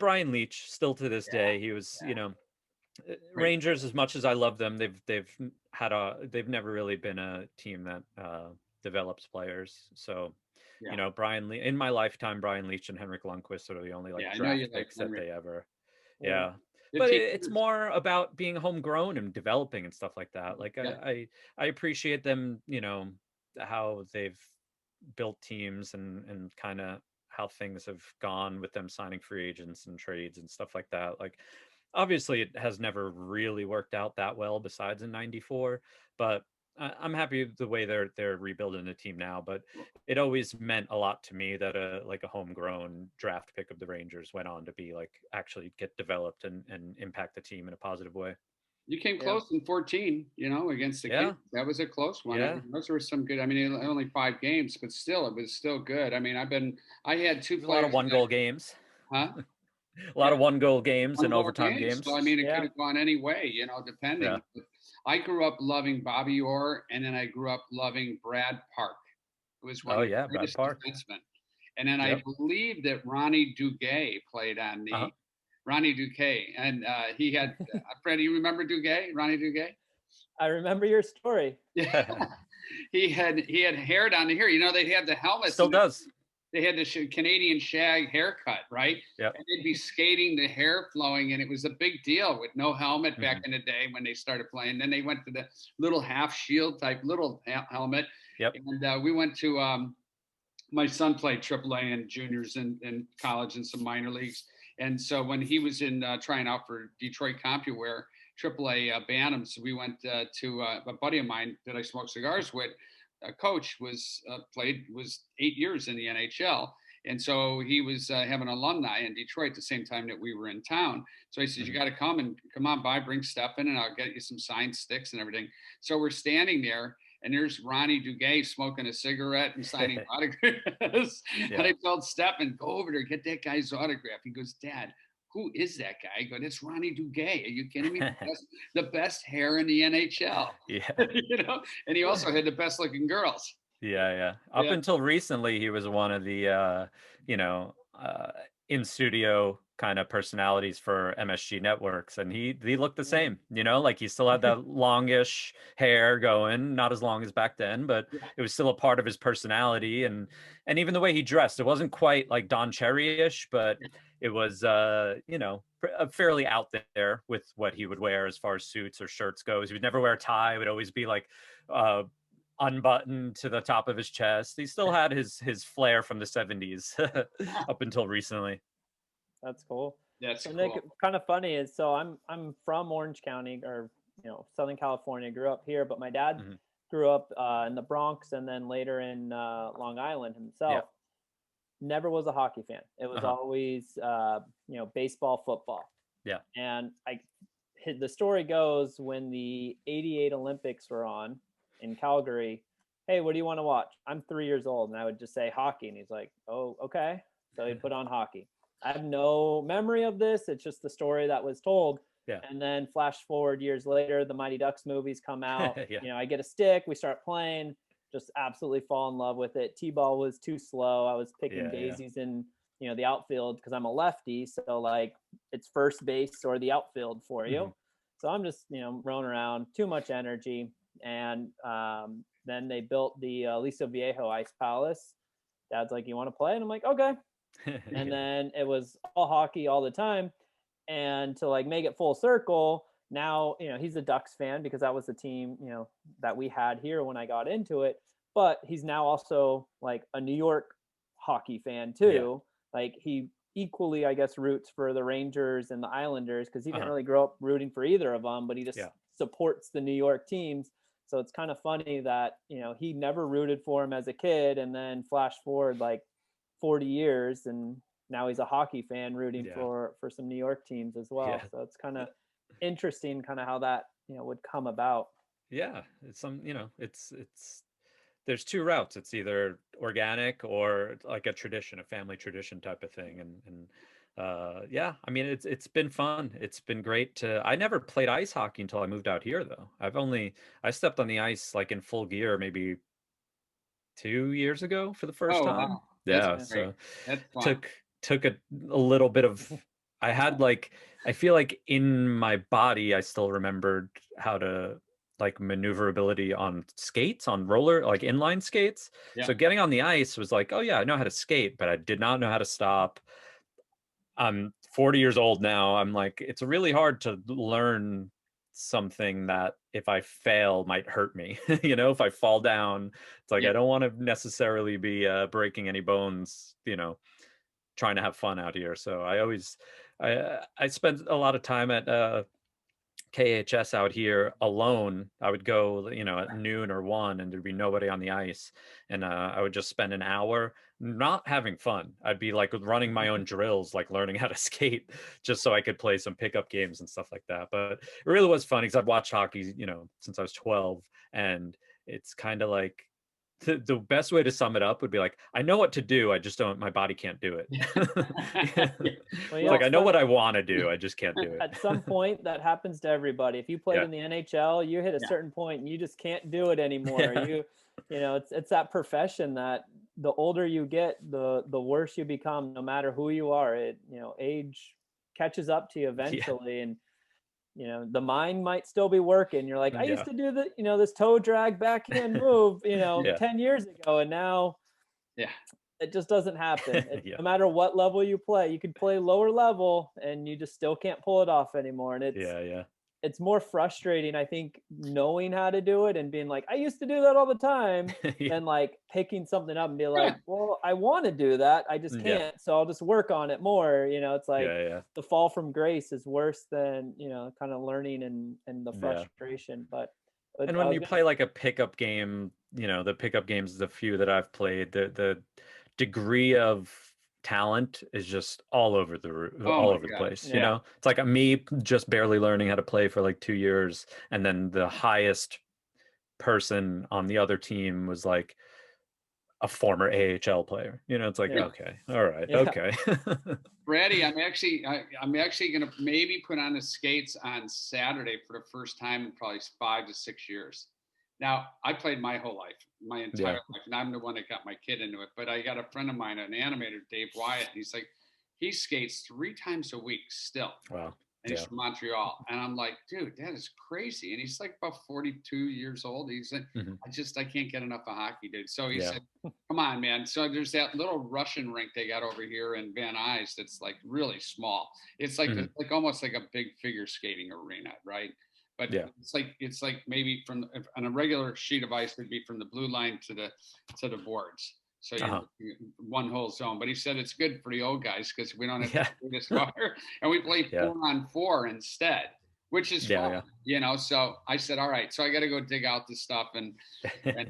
Brian Leach, still to this day. He was, you know, Rangers, as much as I love them, they've never really been a team that develops players. So you know, in my lifetime, Brian Leach and Henrik Lundqvist are the only like draft picks that they ever. Yeah. But it's more about being homegrown and developing and stuff like that. Like I appreciate them, you know, how they've built teams and kind of how things have gone with them signing free agents and trades and stuff like that. Like obviously it has never really worked out that well besides in 94, but I'm happy the way they're rebuilding the team now, but it always meant a lot to me that a homegrown draft pick of the Rangers went on to be like actually get developed and impact the team in a positive way. You came close in 14, you know, against the Kings. That was a close one. Yeah. Those were some good. I mean, only 5 games, but still, it was still good. I mean, I had 2 players. A lot of one-goal games. Huh? A lot of one-goal games and overtime games. So I mean, it could have gone any way, you know, depending. Yeah. I grew up loving Bobby Orr, and then I grew up loving Brad Park. It was one of the greatest defensemen. And then I believe that Ronnie Duguay played on the Ronnie Duguay, and he had Fratty. You remember Duguay? Ronnie Duguay? I remember your story. Yeah, he had hair down here. You know, they had the helmets. Still does. they had this Canadian shag haircut, right? Yep. And they'd be skating, the hair flowing, and it was a big deal with no helmet back Mm-hmm. in the day when they started playing. Then they went to the little half shield type little helmet. Yep. And we went to my son played AAA and juniors in college and some minor leagues. And so when he was in trying out for Detroit CompuWare, AAA Bantams, we went to a buddy of mine that I smoked cigars with. A coach was 8 years in the NHL. And so he was having alumni in Detroit at the same time that we were in town. So he says, you got to come on by, bring stuff in, and I'll get you some signed sticks and everything. So we're standing there, and there's Ronnie Duguay smoking a cigarette and signing autographs. Yeah. And I told Stephen, go over there, get that guy's autograph. He goes, Dad, who is that guy? I go, it's Ronnie Duguay. Are you kidding me? The best hair in the NHL. Yeah. And he also had the best looking girls. Yeah. Up until recently, he was one of the, in studio kind of personalities for MSG Networks, and he looked the same, like he still had that longish hair going, not as long as back then, but it was still a part of his personality, and even the way he dressed, it wasn't quite like Don Cherry-ish, but it was fairly out there with what he would wear as far as suits or shirts goes. He would never wear a tie. It would always be like unbuttoned to the top of his chest. He still had his flair from the 70s up until recently. That's cool. That's so cool. Nick, kind of funny is, so I'm from Orange County, or Southern California. Grew up here, but my dad grew up in the Bronx and then later in Long Island himself. Yeah. Never was a hockey fan. It was always baseball, football. Yeah. And the story goes, when the '88 Olympics were on in Calgary, hey, what do you want to watch? I'm 3 years old, and I would just say hockey, and he's like, oh, okay. So he'd put on hockey. I have no memory of this. It's just the story that was told. Yeah. And then flash forward years later, the Mighty Ducks movies come out. Yeah. I get a stick, we start playing, just absolutely fall in love with it. T-ball was too slow. I was picking daisies in, the outfield because I'm a lefty. So like it's first base or the outfield for you. So I'm just, rolling around, too much energy. And then they built the Aliso Viejo Ice Palace. Dad's like, you want to play? And I'm like, okay. And then it was all hockey all the time. And to like make it full circle, now, he's a Ducks fan because that was the team, that we had here when I got into it. But he's now also like a New York hockey fan too. Yeah. Like he equally, I guess, roots for the Rangers and the Islanders because he didn't really grow up rooting for either of them, but he just supports the New York teams. So it's kind of funny that, he never rooted for him as a kid, and then flash forward like 40 years and now he's a hockey fan rooting for some New York teams as well. Yeah. So it's kind of interesting kind of how that, would come about. Yeah. It's it's there's two routes. It's either organic or like a tradition, a family tradition type of thing. And I mean, it's been fun. It's been great I never played ice hockey until I moved out here though. I stepped on the ice like in full gear maybe 2 years ago for the first time. Wow. Yeah. So took a little bit of, I feel like in my body, I still remembered how to like maneuverability on skates, on roller, like inline skates. Yeah. So getting on the ice was like, oh yeah, I know how to skate, but I did not know how to stop. I'm 40 years old now. I'm like, it's really hard to learn something that if I fail might hurt me. If I fall down, it's like, I don't want to necessarily be breaking any bones, trying to have fun out here. So I spent a lot of time at KHS out here alone. I would go, at noon or 1 and there'd be nobody on the ice. And I would just spend an hour not having fun. I'd be like running my own drills, like learning how to skate just so I could play some pickup games and stuff like that. But it really was fun because I've watched hockey, since I was 12. And it's kind of like, the best way to sum it up would be like, I know what to do. I just my body can't do it. Well, like, I know what I want to do. I just can't do it. At some point that happens to everybody. If you played in the NHL, you hit a certain point and you just can't do it anymore. It's that profession that the older you get, the worse you become, no matter who you are. Age catches up to you eventually. And the mind might still be working. You're like, I used to do this toe drag backhand move, 10 years ago. And now, It just doesn't happen. Yeah. No matter what level you play, you could play lower level and you just still can't pull it off anymore. And it's more frustrating, I think, knowing how to do it and being like, I used to do that all the time, than like picking something up and be like, well, I want to do that, I just can't, so I'll just work on it more. It's like the fall from grace is worse than kind of learning and the frustration. But and when you play like a pickup game, the pickup games, the few that I've played, the degree of talent is just all over the place. It's like me just barely learning how to play for like 2 years, and then the highest person on the other team was like a former AHL player. It's like, okay, all right, okay. Fratty, I'm actually gonna maybe put on the skates on Saturday for the first time in probably 5 to 6 years. Now, I played my whole life, my entire life, and I'm the one that got my kid into it. But I got a friend of mine, an animator, Dave Wyatt, and he's like, he skates 3 times a week still. Wow. And he's from Montreal. And I'm like, dude, that is crazy. And he's like about 42 years old. He's like, I can't get enough of hockey, dude. So he said, come on, man. So there's that little Russian rink they got over here in Van Nuys that's like really small. It's like like almost like a big figure skating arena, right? But it's like maybe on a regular sheet of ice, it'd be from the blue line to the boards. So you're one whole zone. But he said it's good for the old guys because we don't have to do this far. And we play 4-on-4 instead, which is fun, So I said, all right. So I got to go dig out this stuff and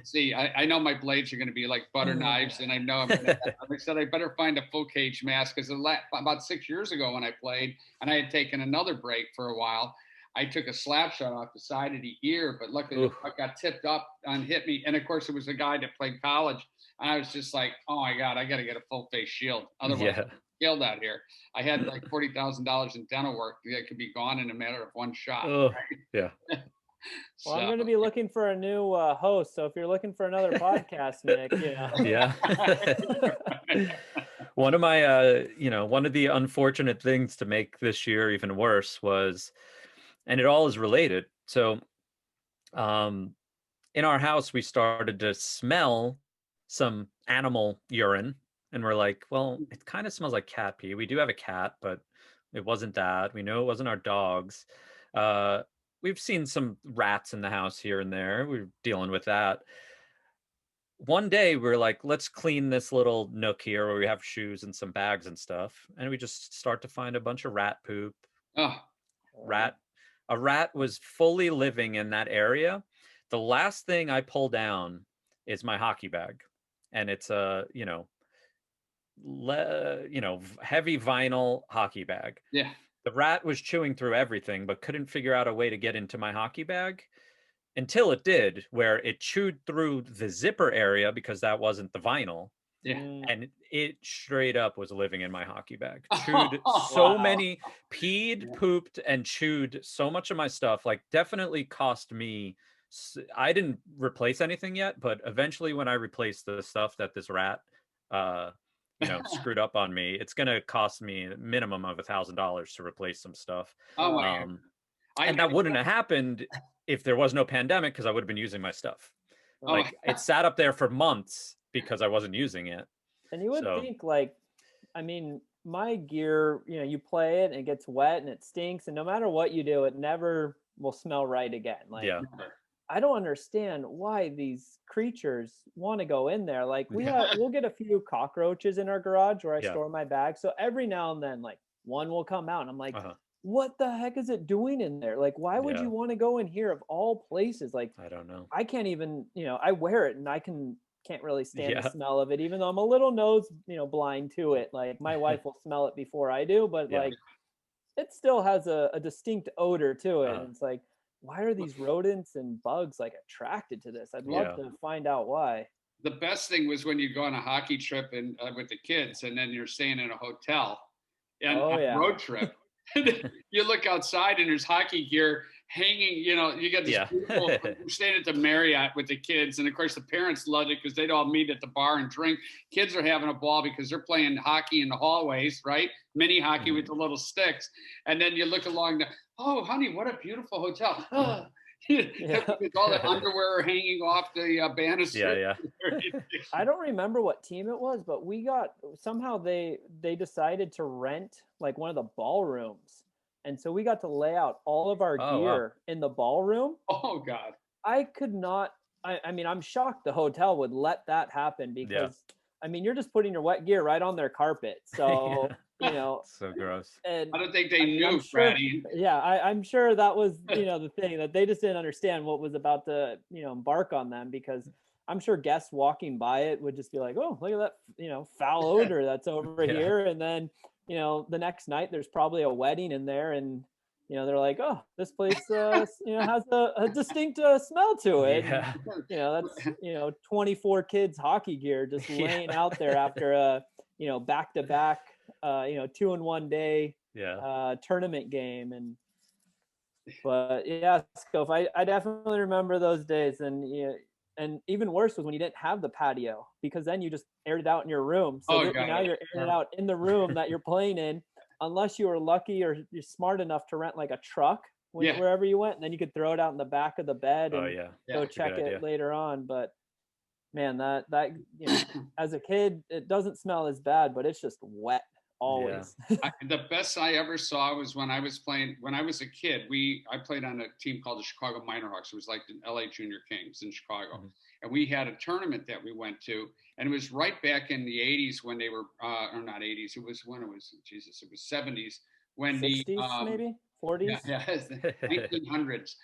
see. I know my blades are going to be like butter knives, and I know I said I better find a full cage mask because about 6 years ago when I played and I had taken another break for a while, I took a slap shot off the side of the ear, but luckily the puck got tipped up and hit me. And of course, it was a guy that played college. And I was just like, oh my God, I got to get a full face shield. Otherwise, I'm killed out here. I had like $40,000 in dental work that could be gone in a matter of one shot. Right? Yeah. Well, I'm going to be looking for a new host. So if you're looking for another podcast, Nick, Yeah. One of my, one of the unfortunate things to make this year even worse was, and it all is related. So in our house, we started to smell some animal urine, and we're like, well, it kind of smells like cat pee. We do have a cat, but it wasn't that. We know it wasn't our dogs. We've seen some rats in the house here and there. We're dealing with that. One day we're like, let's clean this little nook here where we have shoes and some bags and stuff. And we just start to find a bunch of rat poop. A rat was fully living in that area. The last thing I pull down is my hockey bag. And it's a, heavy vinyl hockey bag. Yeah. The rat was chewing through everything, but couldn't figure out a way to get into my hockey bag until it did, where it chewed through the zipper area because that wasn't the vinyl. Yeah. And it straight up was living in my hockey bag. Chewed so many, peed, pooped, and chewed so much of my stuff, like definitely cost me. I didn't replace anything yet, but eventually when I replace the stuff that this rat, screwed up on me, it's going to cost me a minimum of $1,000 to replace some stuff. Oh my God. And that wouldn't have happened if there was no pandemic, because I would have been using my stuff. Like it sat up there for months because I wasn't using it. And you would think my gear, you play it and it gets wet and it stinks, and no matter what you do, it never will smell right again. I don't understand why these creatures want to go in there. Like we'll get a few cockroaches in our garage where I store my bag. So every now and then, like one will come out and I'm like, what the heck is it doing in there? Like, why would you want to go in here of all places? Like, I don't know. I can't even, I wear it and I can't really stand the smell of it, even though I'm a little nose, blind to it. Like my wife will smell it before I do, but like it still has a distinct odor to it. And it's like, why are these rodents and bugs like attracted to this? I'd love to find out why. The best thing was when you go on a hockey trip and with the kids, and then you're staying in a hotel and on a road trip. You look outside and there's hockey gear hanging. You got this beautiful. We're staying at the Marriott with the kids, and of course the parents loved it because they'd all meet at the bar and drink. Kids are having a ball because they're playing hockey in the hallways, right? Mini hockey with the little sticks. And then you look along oh, honey, what a beautiful hotel. With all the underwear hanging off the banister. Yeah. I don't remember what team it was, but somehow they decided to rent like one of the ballrooms. And so we got to lay out all of our gear in the ballroom. Oh God. I could not, I mean, I'm shocked the hotel would let that happen because I mean, you're just putting your wet gear right on their carpet. So, you know, so gross. And I don't think they knew, Fratty. Yeah, I'm sure that was, you know, the thing that they just didn't understand what was about to, you know, embark on them, because I'm sure guests walking by it would just be like, oh, look at that, you know, foul odor that's over here. And then, you know, the next night there's probably a wedding in there, and, you know, they're like, oh, this place, you know, has a distinct smell to it. Yeah. And, you know, that's, you know, 24 kids hockey gear just laying out there after a, you know, back-to-back, you know, 2-in-1 day tournament game. But yeah, Scof, I definitely remember those days. And and even worse was when you didn't have the patio, because then you just aired it out in your room. So now you're airing it out in the room that you're playing in, unless you were lucky or you're smart enough to rent like a truck wherever you went, and then you could throw it out in the back of the bed and go check it later on. But man, that you know, as a kid, it doesn't smell as bad, but it's just wet always. The best I ever saw was when I was a kid. I played on a team called the Chicago Minor Hawks. It was like the LA Junior Kings in Chicago. And we had a tournament that we went to, and it was right back in the 80s when they were, or not 80s, it was 70s, when 60s, maybe 40s. Yeah, 1900s.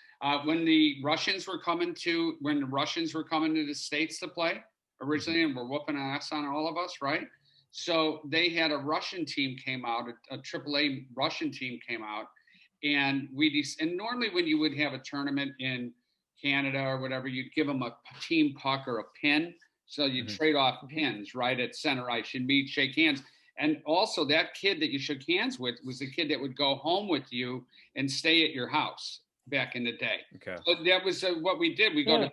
When the Russians were coming to the States to play originally, and were whooping ass on all of us, right? So they had a Russian team came out, a AAA Russian team came out, and normally when you would have a tournament in Canada or whatever, you'd give them a team puck or a pin. So you trade off pins right at center ice. You'd meet, shake hands. And also that kid that you shook hands with was the kid that would go home with you and stay at your house back in the day. Okay. So that was what we did. We go to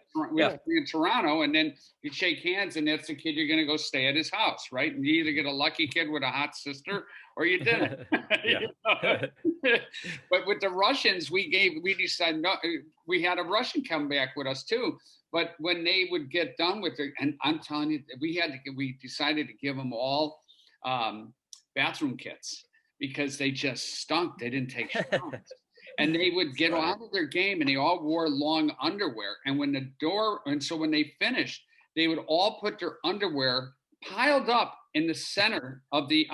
in Toronto, and then you shake hands, and that's the kid you're going to go stay at his house, right? And you either get a lucky kid with a hot sister or you didn't. But with the Russians, we decided we had a Russian come back with us too. But when they would get done with it, and I'm telling you, we decided to give them all bathroom kits because they just stunk. They didn't take showers. And they would get out of their game, and they all wore long underwear. And so when they finished, they would all put their underwear piled up in the center of the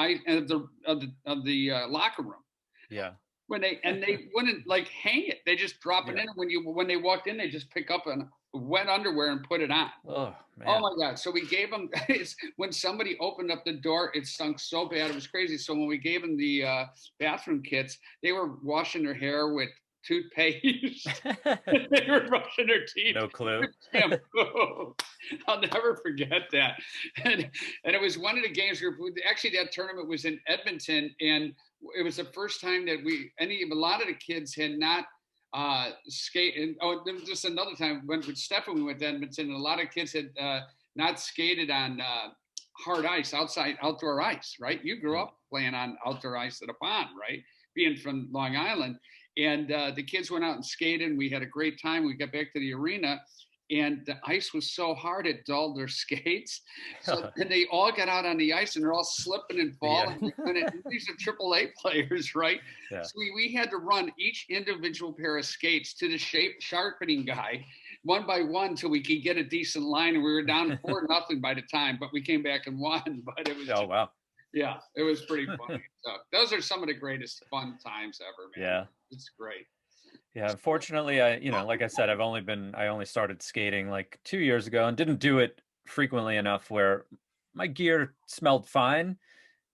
locker room. Yeah. They wouldn't like hang it; they just drop it in. When they walked in, they just pick up a wet underwear and put it on. Oh man! Oh my God! So we gave them. When somebody opened up the door, it stunk so bad, it was crazy. So when we gave them the bathroom kits, they were washing their hair with toothpaste. They were brushing their teeth. No clue. I'll never forget that. And it was one of the games actually that tournament was in Edmonton, and it was the first time that a lot of the kids had not skated. Oh, there was just another time when with Stefan we went to Edmonton, and a lot of kids had not skated on hard ice, outdoor ice, right? You grew up playing on outdoor ice at a pond, right? Being from Long Island. And the kids went out and skated, and we had a great time. We got back to the arena, and the ice was so hard it dulled their skates. So and they all got out on the ice, and they're all slipping and falling. Yeah. These are AAA players, right? Yeah. So we had to run each individual pair of skates to the sharpening guy one by one till we could get a decent line, and we were down 4-0 by the time, but we came back and won. But it was wow. Yeah, it was pretty funny. So those are some of the greatest fun times ever, man. Yeah. It's great. Yeah, unfortunately, like I said, I only started skating like 2 years ago and didn't do it frequently enough where my gear smelled fine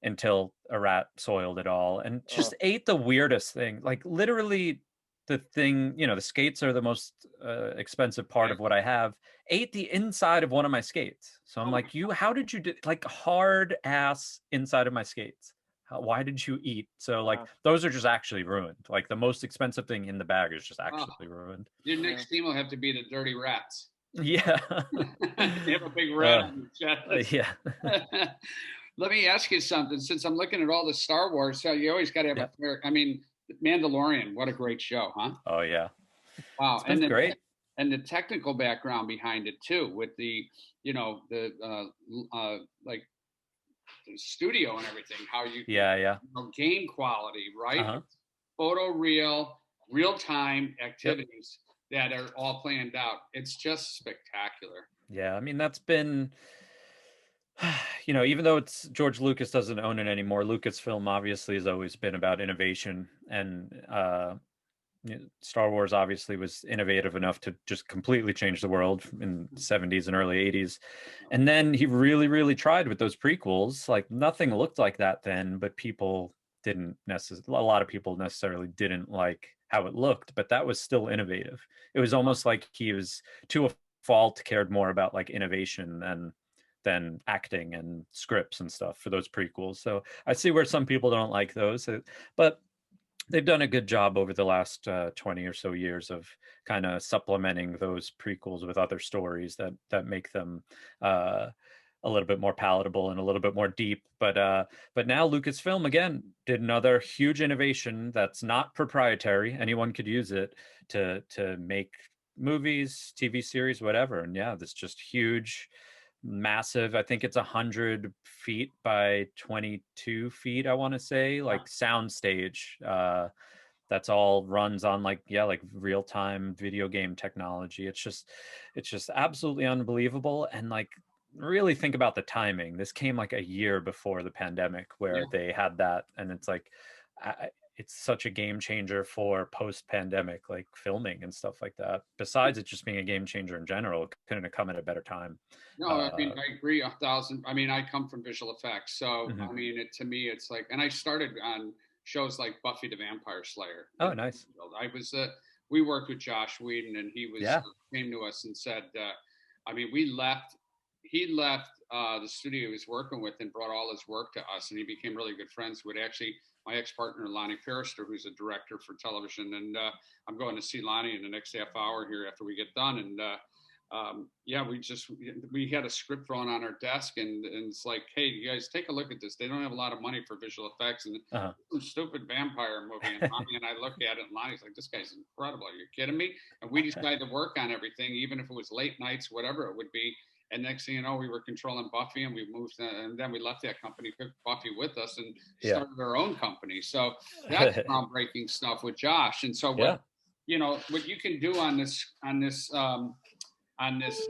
until a rat soiled it all and just ate the weirdest thing. Like literally the thing, the skates are the most expensive part of what I have, ate the inside of one of my skates. So I'm like, how did you do like hard ass inside of my skates? Why did you eat? So like those are just actually ruined. Like the most expensive thing in the bag is just actually ruined. Your next team will have to be the Dirty Rats. Yeah. They have a big rat on the chest. Yeah. Let me ask you something. Since I'm looking at all the Star Wars, so you always got to have Mandalorian. What a great show, huh? Oh yeah. Wow, It's been great. And the technical background behind it too, with the like the studio and everything, how you can Yeah. game quality, right? Uh-huh. Photo real time activities that are all planned out. It's just spectacular. Yeah, I mean that's been even though it's George Lucas doesn't own it anymore, Lucasfilm obviously has always been about innovation, and Star Wars obviously was innovative enough to just completely change the world in the 70s and early 80s. And then he really, really tried with those prequels. Like nothing looked like that then, but people didn't necessarily, a lot of people necessarily didn't like how it looked, but that was still innovative. It was almost like he was to a fault cared more about like innovation than acting and scripts and stuff for those prequels. So I see where some people don't like those, but they've done a good job over the last 20 or so years of kind of supplementing those prequels with other stories that make them a little bit more palatable and a little bit more deep. But now Lucasfilm again did another huge innovation that's not proprietary. Anyone could use it to make movies, TV series, whatever. And yeah, this just huge, massive, I think it's 100 feet by 22 feet, I want to say, like sound stage that's all runs on like real-time video game technology. It's just absolutely unbelievable. And like really think about the timing. This came like a year before the pandemic where they had that, and it's like it's such a game changer for post-pandemic like filming and stuff like that. Besides it just being a game changer in general, it couldn't have come at a better time. No, I mean, I agree 1,000. I mean, I come from visual effects, so I mean, to me, it's like, and I started on shows like Buffy the Vampire Slayer. Oh, nice. I was, we worked with Josh Whedon, and he was came to us and said, I mean, he left the studio he was working with and brought all his work to us, and he became really good friends with actually my ex-partner Lonnie Perister, who's a director for television, and I'm going to see Lonnie in the next half hour here after we get done, and we had a script thrown on our desk, and it's like, hey, you guys take a look at this. They don't have a lot of money for visual effects, and some stupid vampire movie. And Lonnie and I look at it, and Lonnie's like, this guy's incredible. Are you kidding me? And we decided to work on everything, even if it was late nights, whatever it would be. And next thing you know, we were controlling Buffy, and we moved, and then we left that company, took Buffy with us, and started our own company. So that's groundbreaking stuff with Josh. And so what you can do on this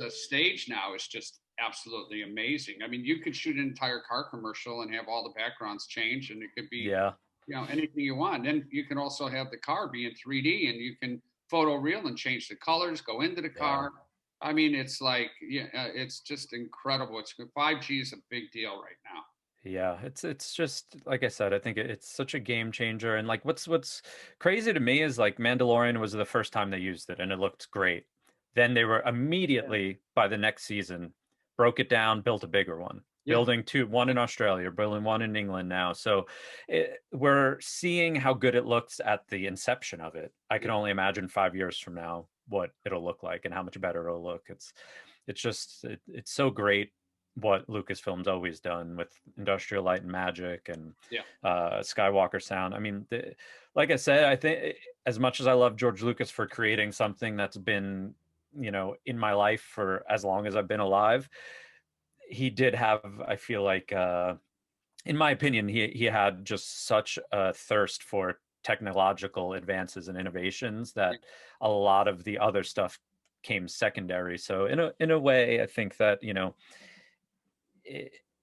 stage now is just absolutely amazing. I mean, you could shoot an entire car commercial and have all the backgrounds changed, and it could be anything you want. Then you can also have the car be in 3D, and you can photo reel and change the colors, go into the car. I mean, it's like, it's just incredible. 5G is a big deal right now. Yeah, it's just like I said, I think it's such a game changer. And like what's crazy to me is like Mandalorian was the first time they used it and it looked great. Then they were immediately by the next season broke it down, built a bigger one. Building one in Australia, building one in England now. So we're seeing how good it looks at the inception of it. I can only imagine 5 years from now what it'll look like and how much better it'll look. It's so great what Lucasfilm's always done with Industrial Light and Magic and Skywalker Sound. I mean, like I said, I think as much as I love George Lucas for creating something that's been, in my life for as long as I've been alive, he did have, I feel like, in my opinion, he had just such a thirst for technological advances and innovations that a lot of the other stuff came secondary. So in a way, I think that,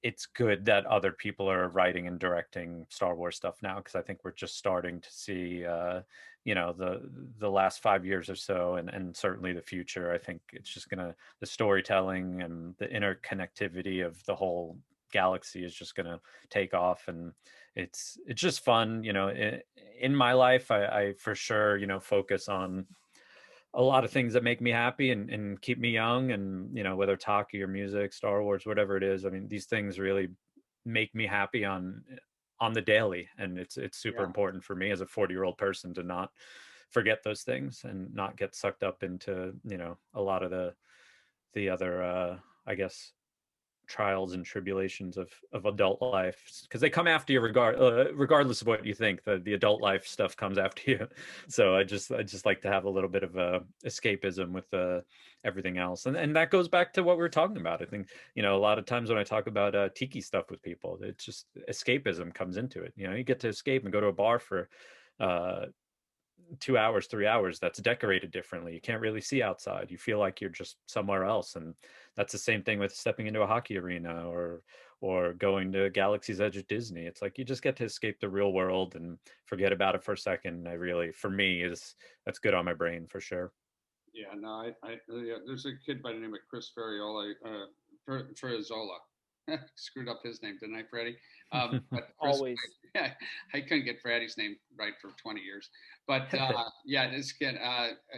it's good that other people are writing and directing Star Wars stuff now, because I think we're just starting to see, the last 5 years or so, and certainly the future. I think it's just the storytelling and the interconnectivity of the whole galaxy is just gonna take off, and it's just fun. In my life, I for sure focus on a lot of things that make me happy and keep me young, and whether it's hockey or music, Star Wars, whatever it is. I mean, these things really make me happy on the daily, and it's super important for me as a 40-year-old person to not forget those things and not get sucked up into a lot of the other I guess trials and tribulations of adult life, because they come after you regardless of what you think. The adult life stuff comes after you. So I just like to have a little bit of escapism with everything else, and that goes back to what we were talking about. I think, a lot of times when I talk about tiki stuff with people, it's just escapism comes into it. You get to escape and go to a bar for 2 hours, 3 hours that's decorated differently. You can't really see outside. You feel like you're just somewhere else. And that's the same thing with stepping into a hockey arena or going to Galaxy's Edge at Disney. It's like you just get to escape the real world and forget about it for a second. For me, that's good on my brain for sure. Yeah, no, there's a kid by the name of Chris Ferrazola. Screwed up his name, didn't I, Fratty? But always. Yeah, I couldn't get Fratty's name right for 20 years. But yeah, this kid,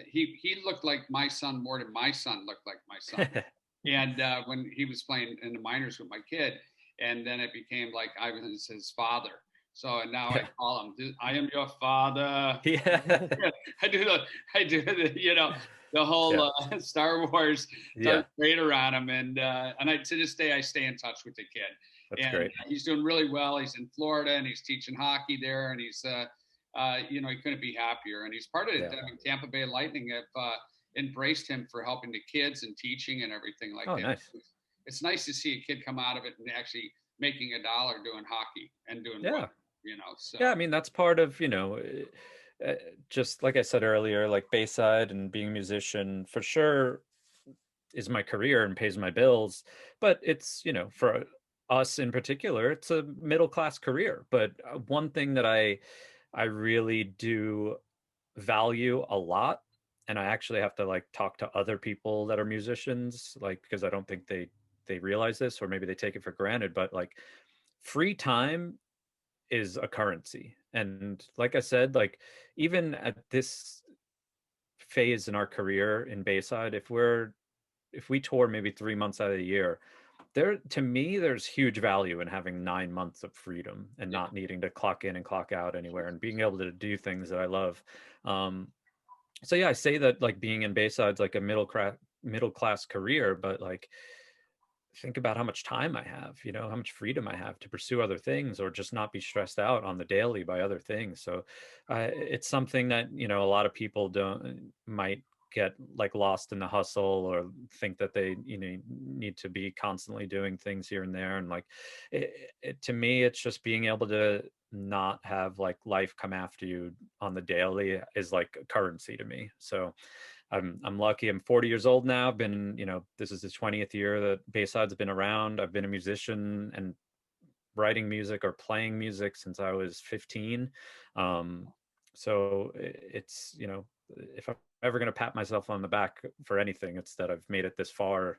he looked like my son more than my son looked like my son. And when he was playing in the minors with my kid, and then it became like I was his father. So now I call him, I am your father. Yeah. I do the whole Star Wars Darth Vader on him, and to this day I stay in touch with the kid. That's great. He's doing really well. He's in Florida and he's teaching hockey there, and he's he couldn't be happier. And he's part of it. Tampa Bay Lightning have embraced him for helping the kids and teaching and everything like that. Nice. It's nice to see a kid come out of it and actually making $1 doing hockey and doing well. So. Yeah, I mean, that's part of, just like I said earlier, like Bayside and being a musician for sure is my career and pays my bills. But it's, for us in particular, it's a middle-class career. But one thing that I really do value a lot, and I actually have to like talk to other people that are musicians, like, because I don't think they realize this, or maybe they take it for granted, but like free time is a currency. And like I said, like even at this phase in our career in Bayside, if we tour maybe 3 months out of the year, to me there's huge value in having 9 months of freedom and not needing to clock in and clock out anywhere and being able to do things that I love. So yeah, I say that like being in Bayside's like a middle class career, but like think about how much time I have, how much freedom I have to pursue other things or just not be stressed out on the daily by other things. So it's something that, a lot of people might get like lost in the hustle or think that they, need to be constantly doing things here and there. And like, to me, it's just being able to not have like life come after you on the daily is like a currency to me. So I'm lucky. I'm 40 years old now. I've been, this is the 20th year that Bayside's been around. I've been a musician and writing music or playing music since I was 15. So it's, if I'm ever going to pat myself on the back for anything, it's that I've made it this far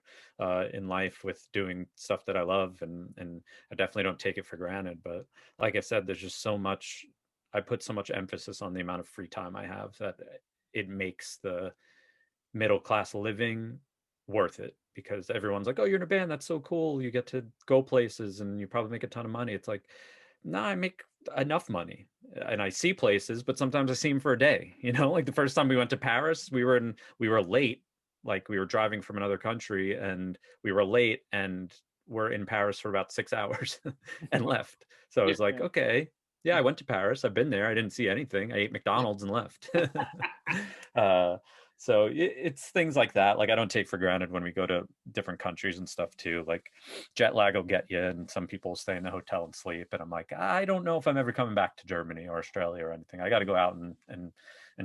in life with doing stuff that I love. And I definitely don't take it for granted. But like I said, there's just so much, I put so much emphasis on the amount of free time I have that it makes the middle class living worth it, because everyone's like, oh, you're in a band, that's so cool, you get to go places and you probably make a ton of money. It's like, nah, I make enough money and I see places, but sometimes I see them for a day. Like the first time we went to Paris, we were late, like we were driving from another country and we were late and we're in Paris for about 6 hours and left. So I was like, okay, yeah, I went to Paris, I've been there, I didn't see anything, I ate McDonald's and left. So it's things like that. Like I don't take for granted when we go to different countries and stuff too. Like jet lag will get you, and some people stay in the hotel and sleep. And I'm like, I don't know if I'm ever coming back to Germany or Australia or anything. I got to go out and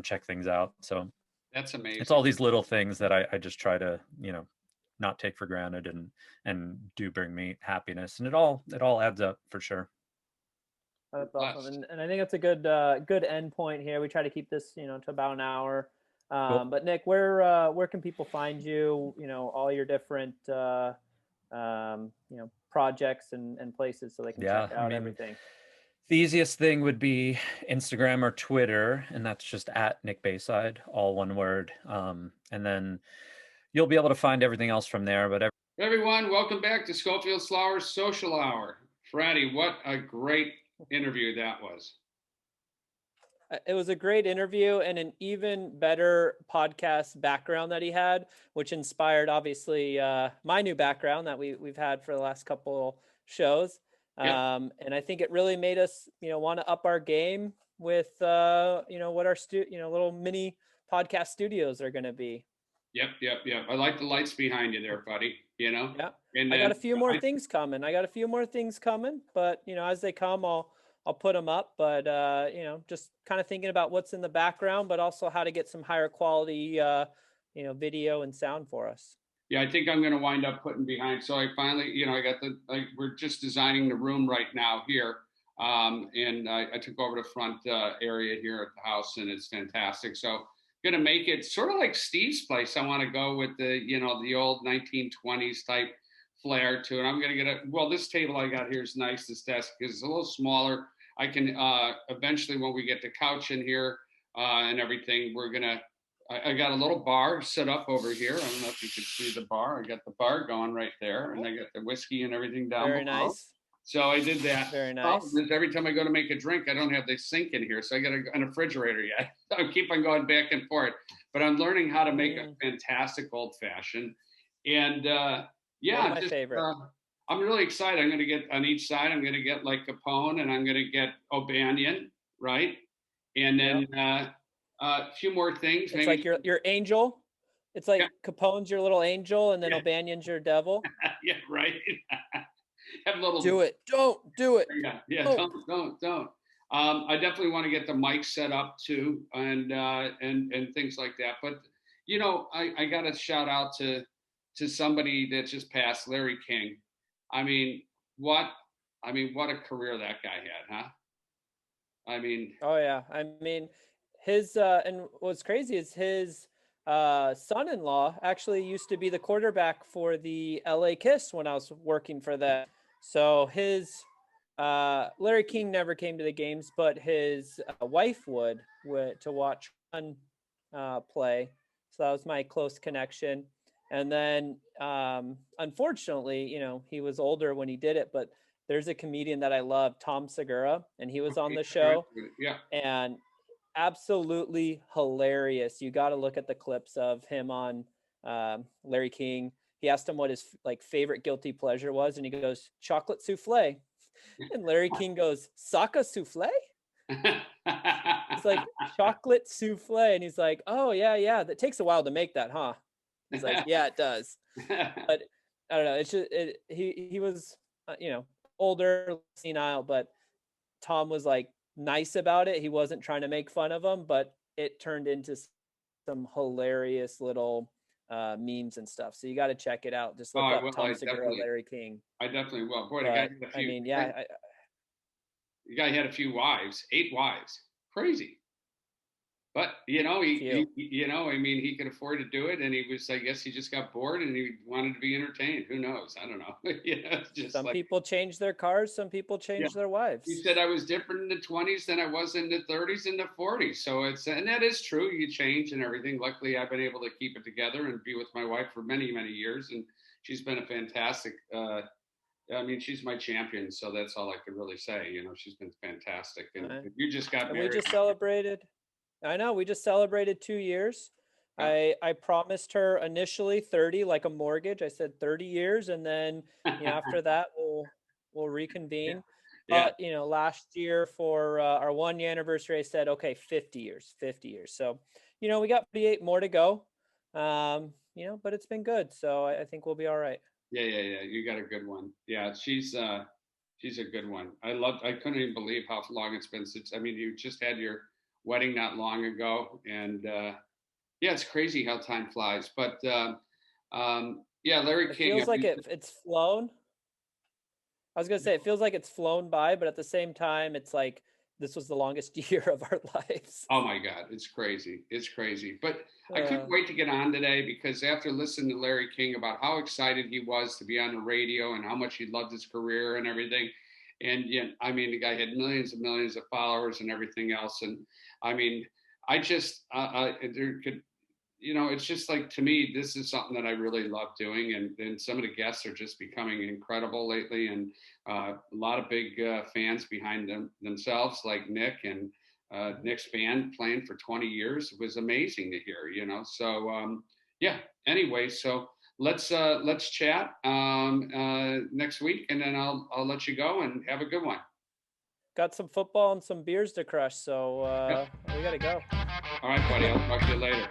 check things out. So that's amazing. It's all these little things that I just try to not take for granted and do bring me happiness, and it all adds up for sure. That's awesome, and I think that's a good end point here. We try to keep this to about an hour. Cool. But Nick, where can people find you? All your different projects and places so they can check out everything. The easiest thing would be Instagram or Twitter, and that's just at Nick Bayside, all one word. And then you'll be able to find everything else from there. But everyone, welcome back to Schofield Slaughter's Social Hour. Fratty, what a great interview that was. it was a great interview and an even better podcast background that he had, which inspired obviously my new background that we've had for the last couple shows. Yeah. And I think it really made us, want to up our game with, what our little mini podcast studios are going to be. Yep. I like the lights behind you there, buddy. Yeah. And I got a few more things coming. But as they come, I'll put them up. But just kind of thinking about what's in the background, but also how to get some higher quality, video and sound for us. Yeah, I think I'm going to wind up putting behind. So I finally, I got we're just designing the room right now here. And I took over the front area here at the house, and it's fantastic. So going to make it sort of like Steve's place. I want to go with the old 1920s type flair to it. I'm going to get this table I got here is nice. This desk is a little smaller. I can eventually, when we get the couch in here and everything, I got a little bar set up over here. I don't know if you can see the bar. I got the bar going right there, and I got the whiskey and everything down below. Very nice. So I did that. Very nice. Every time I go to make a drink, I don't have the sink in here, so I got a refrigerator yet. I keep on going back and forth, but I'm learning how to make a fantastic old fashioned. And my favorite. I'm really excited. I'm going to get on each side. I'm going to get like Capone, and I'm going to get O'Banion, right? And then a few more things. It's maybe like your angel. It's like Capone's your little angel, and then O'Banion's your devil. Yeah, right. Have a little. Do it. Don't do it. Yeah. Don't. I definitely want to get the mic set up too, and things like that. But I got to shout out to somebody that just passed, Larry King. I mean, what a career that guy had, huh? Oh yeah. His and what's crazy is his son-in-law actually used to be the quarterback for the LA Kiss when I was working for that. So his Larry King never came to the games, but his wife would to watch play. So that was my close connection. And then unfortunately, he was older when he did it, but there's a comedian that I love, Tom Segura, and he was on the show. Yeah. And absolutely hilarious. You got to look at the clips of him on Larry King. He asked him what his favorite guilty pleasure was, and he goes, chocolate souffle. And Larry King goes, Saka souffle? It's like chocolate souffle, and he's like, oh yeah, that takes a while to make that, huh? He's like, yeah, it does. But I don't know. It's just he was older, senile, but Tom was like nice about it. He wasn't trying to make fun of him, but it turned into some hilarious little memes and stuff. So you got to check it out. Just look up Tom Segura, Larry King. I definitely will. Boy, the guy had a few. The guy had a few wives, 8 wives. Crazy. But he could afford to do it, and he was, I guess, he just got bored and he wanted to be entertained. Who knows? I don't know. Just some people change their cars, some people change their wives. He said I was different in the 20s than I was in the 30s and the 40s. So and that is true. You change and everything. Luckily, I've been able to keep it together and be with my wife for many, many years, and she's been a fantastic. She's my champion, so that's all I could really say. She's been fantastic, and you just got married. We just celebrated. I know, we just celebrated 2 years. I promised her initially 30, like a mortgage. I said 30 years, and then after that we'll reconvene. But last year for our 1 year anniversary, I said, okay, 50 years. So we got 48 more to go. But it's been good, so I think we'll be all right. Yeah. You got a good one. Yeah, she's a good one. I couldn't even believe how long it's been since. You just had your wedding not long ago, and it's crazy how time flies. But Larry King feels like it's flown. I was gonna say it feels like it's flown by, but at the same time, it's like this was the longest year of our lives. Oh my God, it's crazy. But I couldn't wait to get on today, because after listening to Larry King about how excited he was to be on the radio and how much he loved his career and everything. And the guy had millions and millions of followers and everything else. And I just it's just like, to me, this is something that I really love doing. And some of the guests are just becoming incredible lately. And a lot of big fans behind themselves, like Nick and Nick's band playing for 20 years. It was amazing to hear, you know. So yeah. Anyway, so let's chat next week, and then I'll let you go and have a good one. Got some football and some beers to crush, so we gotta go. All right, buddy. I'll talk to you later.